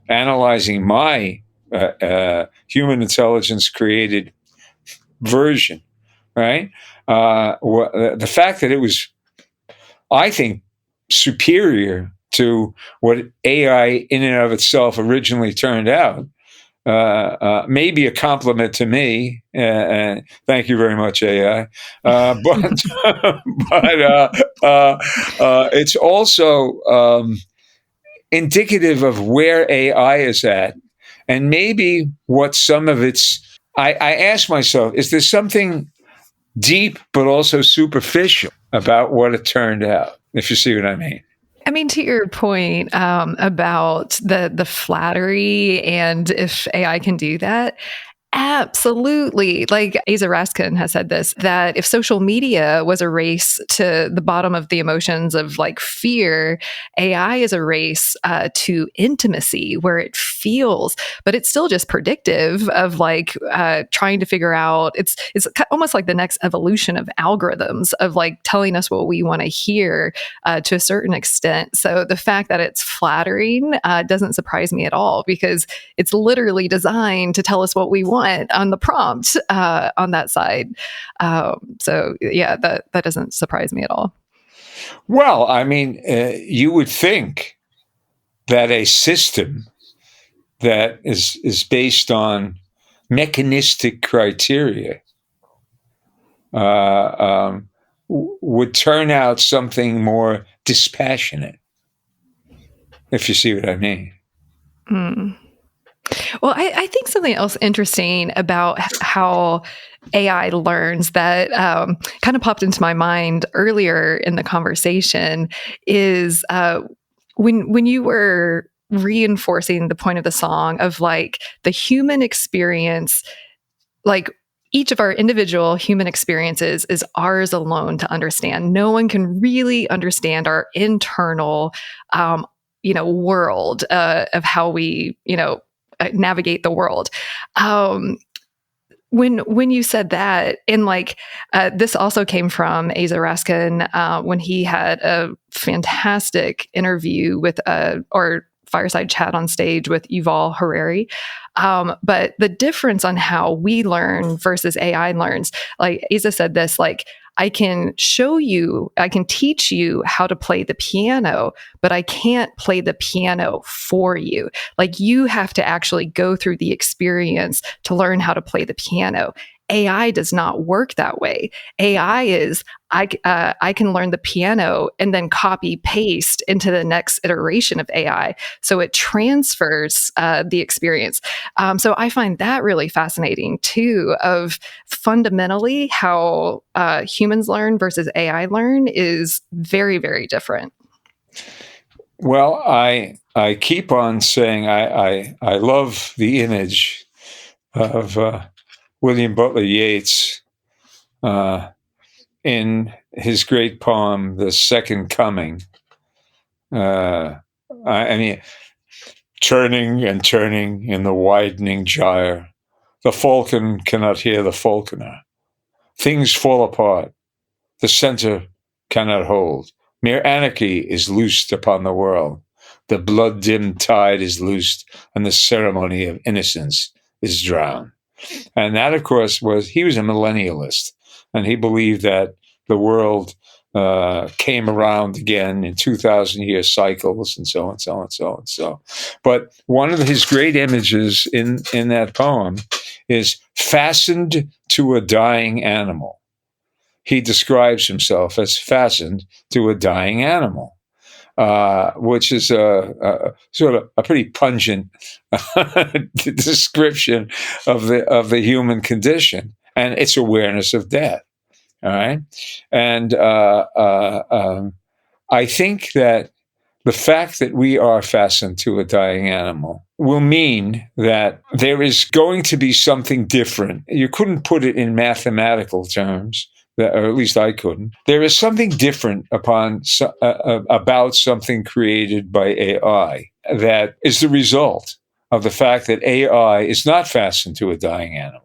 analyzing my human intelligence created version, right? The fact that it was, I think, superior to what AI in and of itself originally turned out, may be a compliment to me. Thank you very much, AI. But it's also indicative of where AI is at, and maybe what some of its. I ask myself, is there something deep but also superficial about what it turned out? If you see what I mean. I mean, to your point about the flattery and if AI can do that, absolutely. Like Asa Raskin has said this, that if social media was a race to the bottom of the emotions of like fear, AI is a race to intimacy where it feels, but it's still just predictive of like trying to figure out, it's almost like the next evolution of algorithms of like telling us what we want to hear to a certain extent. So the fact that it's flattering doesn't surprise me at all, because it's literally designed to tell us what we want on the prompt on that side. So yeah, that doesn't surprise me at all. Well, I mean, you would think that a system that is based on mechanistic criteria would turn out something more dispassionate, if you see what I mean. Mm. Well, I think something else interesting about how AI learns that kind of popped into my mind earlier in the conversation is when you were reinforcing the point of the song of like the human experience, like each of our individual human experiences is ours alone to understand. No one can really understand our internal, world of how we, navigate the world. When you said that, and like this also came from Asa Raskin when he had a fantastic interview with or fireside chat on stage with Yuval Harari. But the difference on how we learn versus AI learns, like Asa said this, like I can teach you how to play the piano, but I can't play the piano for you. Like you have to actually go through the experience to learn how to play the piano. AI does not work that way. AI is, I can learn the piano and then copy paste into the next iteration of AI. So it transfers the experience. So I find that really fascinating too, of fundamentally how humans learn versus AI learn is very, very different. Well, I keep on saying I love the image of William Butler Yeats in his great poem, The Second Coming. I mean, Turning and turning in the widening gyre, the falcon cannot hear the falconer. Things fall apart. The center cannot hold. Mere anarchy is loosed upon the world. The blood-dimmed tide is loosed, and the ceremony of innocence is drowned. And that, of course, he was a millennialist, and he believed that the world came around again in 2,000-year cycles, and so on, so on, so on, so. But one of his great images in that poem is fastened to a dying animal. He describes himself as fastened to a dying animal, which is a sort of a pretty pungent description of the human condition and its awareness of death. All right, and I think that the fact that we are fastened to a dying animal will mean that there is going to be something different. You couldn't put it in mathematical terms, or at least I couldn't. There is something different about something created by AI that is the result of the fact that AI is not fastened to a dying animal.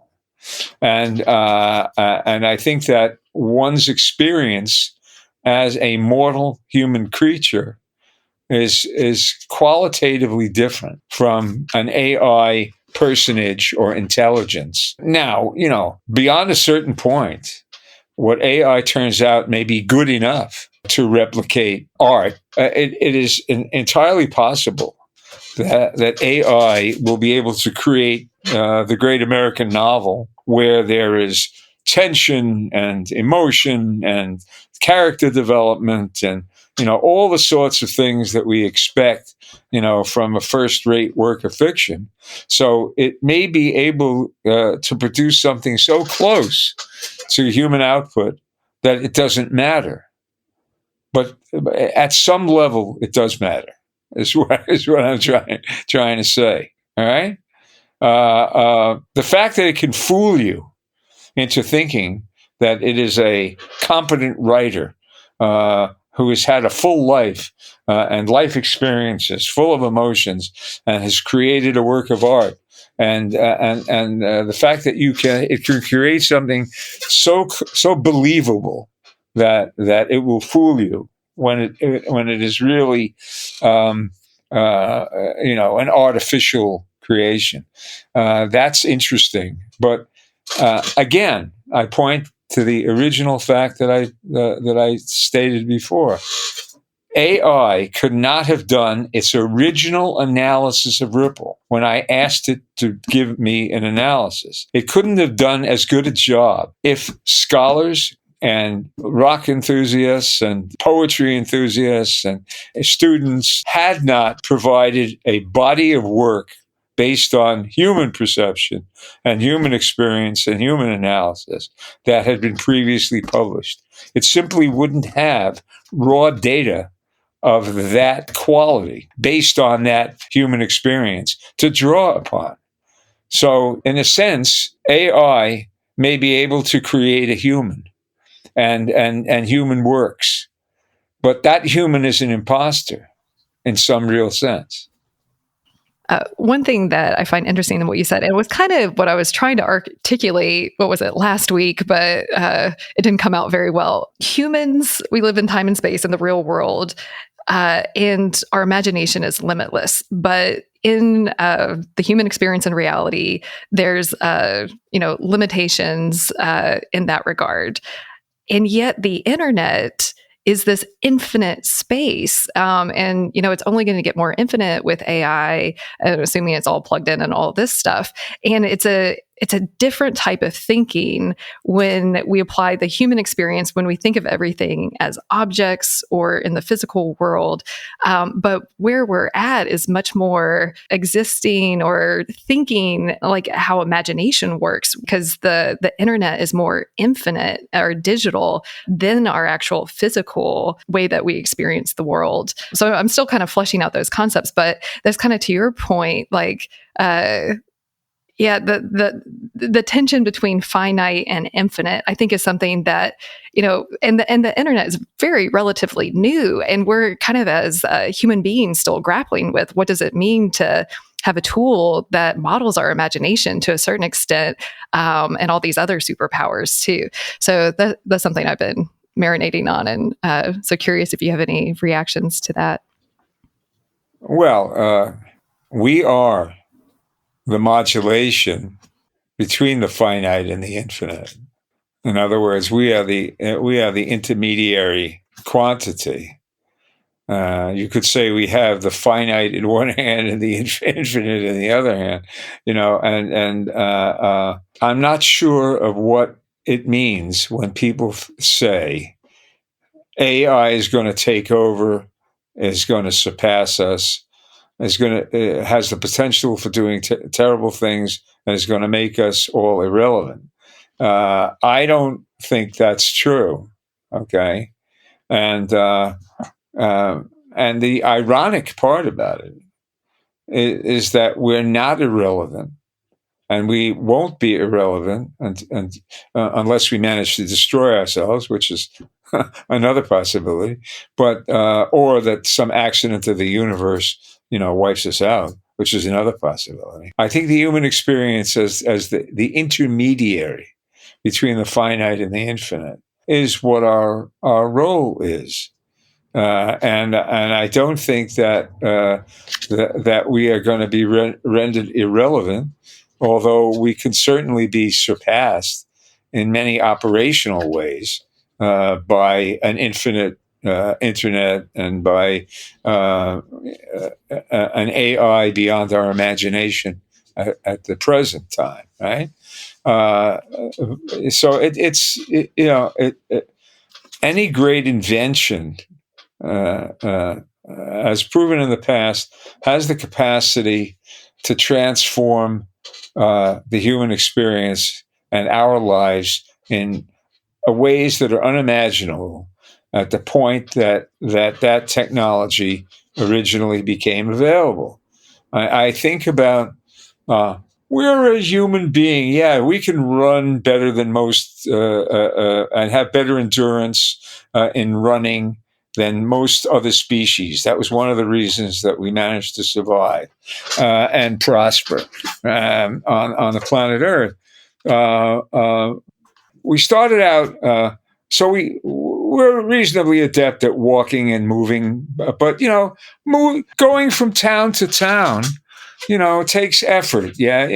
And I think that one's experience as a mortal human creature is qualitatively different from an AI personage or intelligence. Now, beyond a certain point, what AI turns out may be good enough to replicate art. It is entirely possible that AI will be able to create the great American novel where there is tension and emotion and character development and all the sorts of things that we expect from a first-rate work of fiction. So it may be able to produce something so close to human output that it doesn't matter. But at some level, it does matter. Is what I'm trying to say. All right. The fact that it can fool you into thinking that it is a competent writer who has had a full life and life experiences full of emotions and has created a work of art, and the fact that it can create something so believable that it will fool you when it is really an artificial creation. That's interesting. But again, I point to the original fact that I stated before. AI could not have done its original analysis of Ripple when I asked it to give me an analysis. It couldn't have done as good a job if scholars and rock enthusiasts and poetry enthusiasts and students had not provided a body of work based on human perception and human experience and human analysis that had been previously published. It simply wouldn't have raw data of that quality based on that human experience to draw upon. So, in a sense, AI may be able to create a human and human works, but that human is an imposter in some real sense. One thing that I find interesting in what you said, and it was kind of what I was trying to articulate, last week, but it didn't come out very well. Humans, we live in time and space in the real world, and our imagination is limitless. But in the human experience and reality, there's limitations in that regard. And yet the internet is this infinite space. And, it's only going to get more infinite with AI, assuming it's all plugged in and all this stuff. And it's a different type of thinking when we apply the human experience, when we think of everything as objects or in the physical world. But where we're at is much more existing or thinking like how imagination works, because the internet is more infinite or digital than our actual physical way that we experience the world. So I'm still kind of fleshing out those concepts, but that's kind of to your point, like, Yeah, the tension between finite and infinite, I think, is something that, and the internet is very relatively new, and we're kind of, as human beings, still grappling with what does it mean to have a tool that models our imagination to a certain extent, and all these other superpowers too. So that's something I've been marinating on, and so curious if you have any reactions to that. Well, we are the modulation between the finite and the infinite. In other words, we are the intermediary quantity. You could say we have the finite in one hand and the infinite in the other hand. And I'm not sure of what it means when people say AI is going to take over, is going to surpass us, has the potential for doing terrible things, and is going to make us all irrelevant. I don't think that's true. Okay, and the ironic part about it is that we're not irrelevant, and we won't be irrelevant unless we manage to destroy ourselves, which is another possibility. But or that some accident of the universe, wipes us out, which is another possibility. I think the human experience as the intermediary between the finite and the infinite is what our role is. And I don't think that that we are going to be rendered irrelevant, although we can certainly be surpassed in many operational ways by an infinite internet and by an AI beyond our imagination at the present time, right? So any great invention, as proven in the past, has the capacity to transform the human experience and our lives in ways that are unimaginable at the point that technology originally became available. I think about we're a human being. Yeah, we can run better than most and have better endurance in running than most other species. That was one of the reasons that we managed to survive and prosper on the planet Earth. We started out, so we're reasonably adept at walking and moving, but going from town to town, it takes effort. Yeah,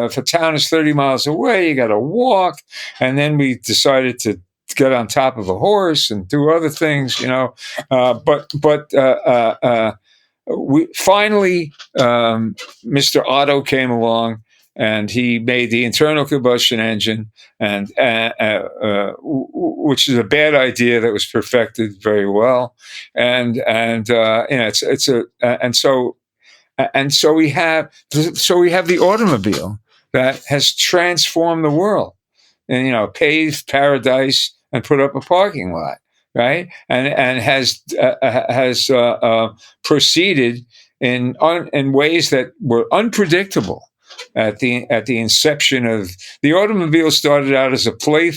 if a town is 30 miles away, you got to walk. And then we decided to get on top of a horse and do other things, we finally, Mr. Otto came along, and he made the internal combustion engine, and which is a bad idea that was perfected very well, so we have the automobile that has transformed the world, and paved paradise and put up a parking lot, right? And has proceeded in ways that were unpredictable at the inception of the automobile. Started out as a play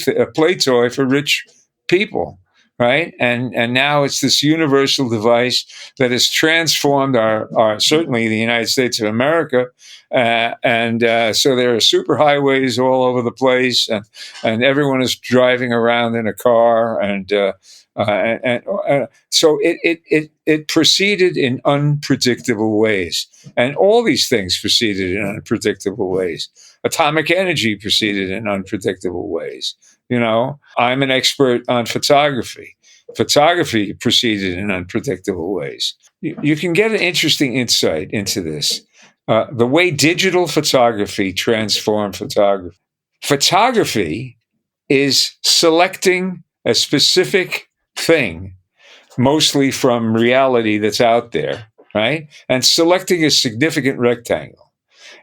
toy for rich people, right? And now it's this universal device that has transformed our certainly the United States of America, so there are superhighways all over the place, and everyone is driving around in a car, so it proceeded in unpredictable ways, and all these things proceeded in unpredictable ways. Atomic energy proceeded in unpredictable ways. I'm an expert on photography. Photography proceeded in unpredictable ways. You can get an interesting insight into this. The way digital photography transformed photography. Photography is selecting a specific thing, mostly from reality that's out there, right? And selecting a significant rectangle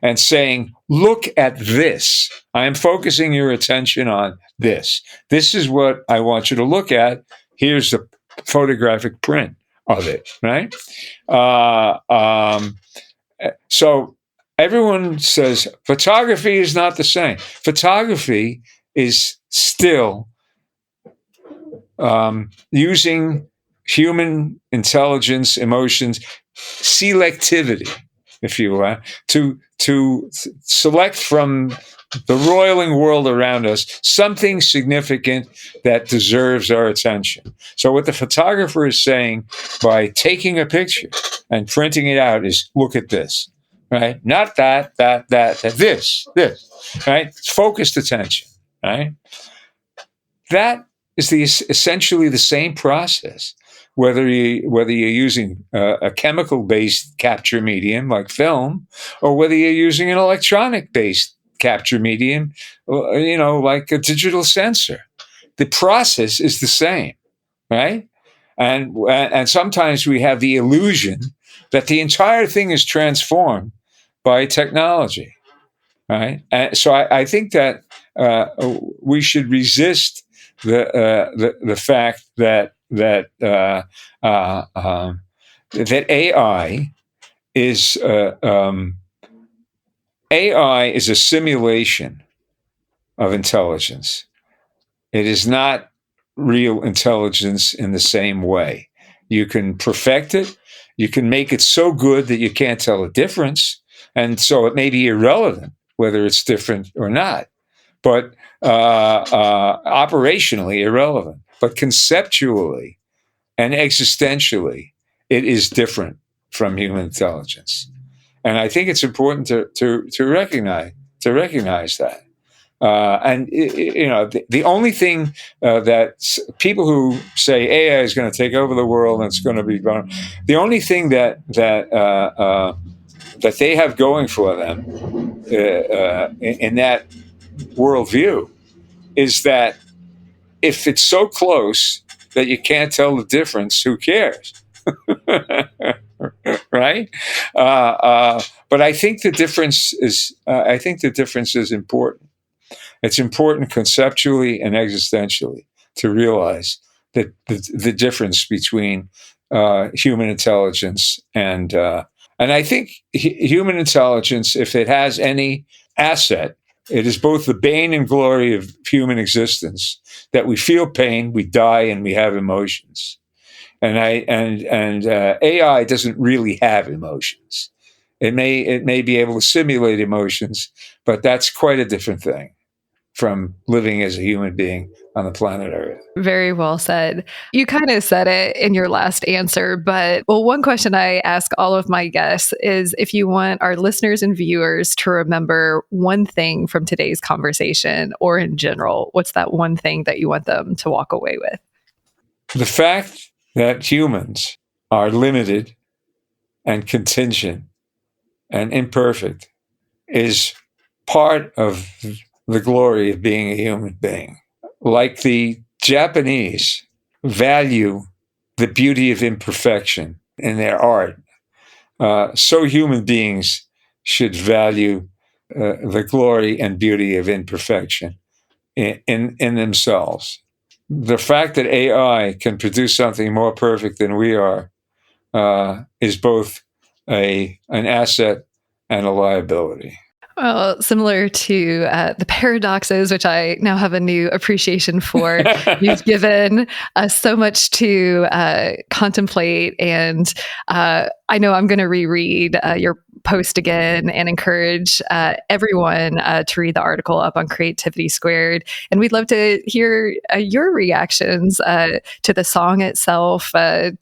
and saying, look at this. I am focusing your attention on this. This is what I want you to look at. Here's the photographic print of it, right? So Everyone says photography is not the same. Photography is still using human intelligence, emotions, selectivity, if you will, to select from the roiling world around us something significant that deserves our attention. So what the photographer is saying by taking a picture and printing it out is, look at this, right? Not that, this, right? It's focused attention, right? That is essentially the same process, whether you're using a chemical-based capture medium like film, or whether you're using an electronic-based capture medium, like a digital sensor. The process is the same, right? And sometimes we have the illusion that the entire thing is transformed by technology, right? And so I think that we should resist the fact that AI is AI is a simulation of intelligence. It is not real intelligence in the same way. You can perfect it. You can make it so good that you can't tell a difference, and so it may be irrelevant whether it's different or not. But operationally irrelevant. But conceptually and existentially, it is different from human intelligence. And I think it's important to recognize that. The only thing that people who say AI is going to take over the world and it's going to be gone, the only thing that they have going for them in that worldview is that if it's so close that you can't tell the difference, who cares? Right? But I think the difference is. Important. It's important conceptually and existentially to realize that the difference between human intelligence and I think human intelligence, if it has any asset, it is both the bane and glory of human existence, that we feel pain, we die, and we have emotions. And AI doesn't really have emotions. It may be able to simulate emotions, but that's quite a different thing from living as a human being on the planet Earth. Very well said. You kind of said it in your last answer, but one question I ask all of my guests is if you want our listeners and viewers to remember one thing from today's conversation, or in general, what's that one thing that you want them to walk away with? The fact that humans are limited and contingent and imperfect is part of the glory of being a human being. Like the Japanese value the beauty of imperfection in their art, so human beings should value the glory and beauty of imperfection in themselves. The fact that AI can produce something more perfect than we are is both an asset and a liability. Well, similar to the paradoxes, which I now have a new appreciation for. You've given us so much to contemplate, and I know I'm going to reread your post again and encourage everyone to read the article up on Creativity Squared. And we'd love to hear your reactions to the song itself, or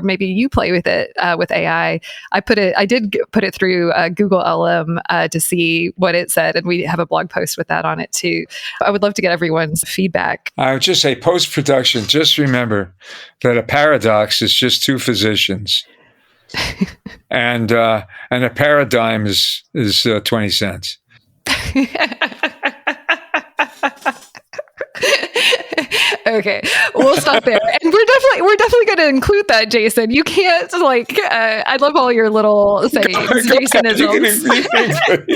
maybe you play with it with AI. I did put it through Google LM to see what it said, and we have a blog post with that on it too. I would love to get everyone's feedback. I would just say post-production, just remember that a paradox is just two physicians. and a paradigm is 20 cents. Okay, we'll stop there. And we're definitely going to include that, Jason. You can't I love all your little sayings. You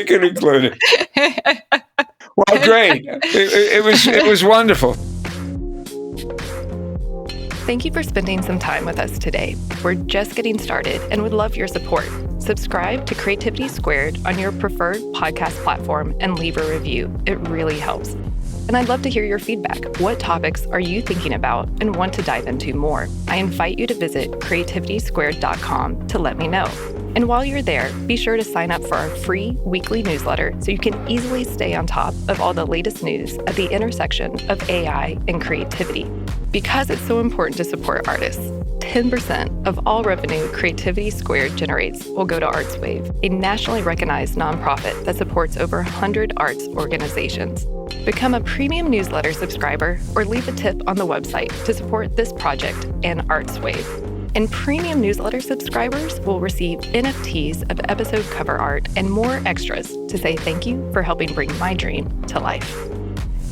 can include it. Well, great. It was wonderful. Thank you for spending some time with us today. We're just getting started and would love your support. Subscribe to Creativity Squared on your preferred podcast platform and leave a review. It really helps. And I'd love to hear your feedback. What topics are you thinking about and want to dive into more? I invite you to visit creativitysquared.com to let me know. And while you're there, be sure to sign up for our free weekly newsletter so you can easily stay on top of all the latest news at the intersection of AI and creativity. Because it's so important to support artists, 10% of all revenue Creativity Squared generates will go to ArtsWave, a nationally recognized nonprofit that supports over 100 arts organizations. Become a premium newsletter subscriber or leave a tip on the website to support this project and ArtsWave. And premium newsletter subscribers will receive NFTs of episode cover art and more extras to say thank you for helping bring my dream to life.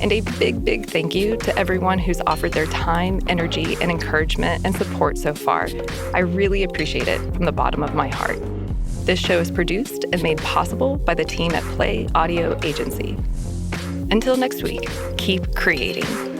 And a big, big thank you to everyone who's offered their time, energy, and encouragement and support so far. I really appreciate it from the bottom of my heart. This show is produced and made possible by the team at Play Audio Agency. Until next week, keep creating.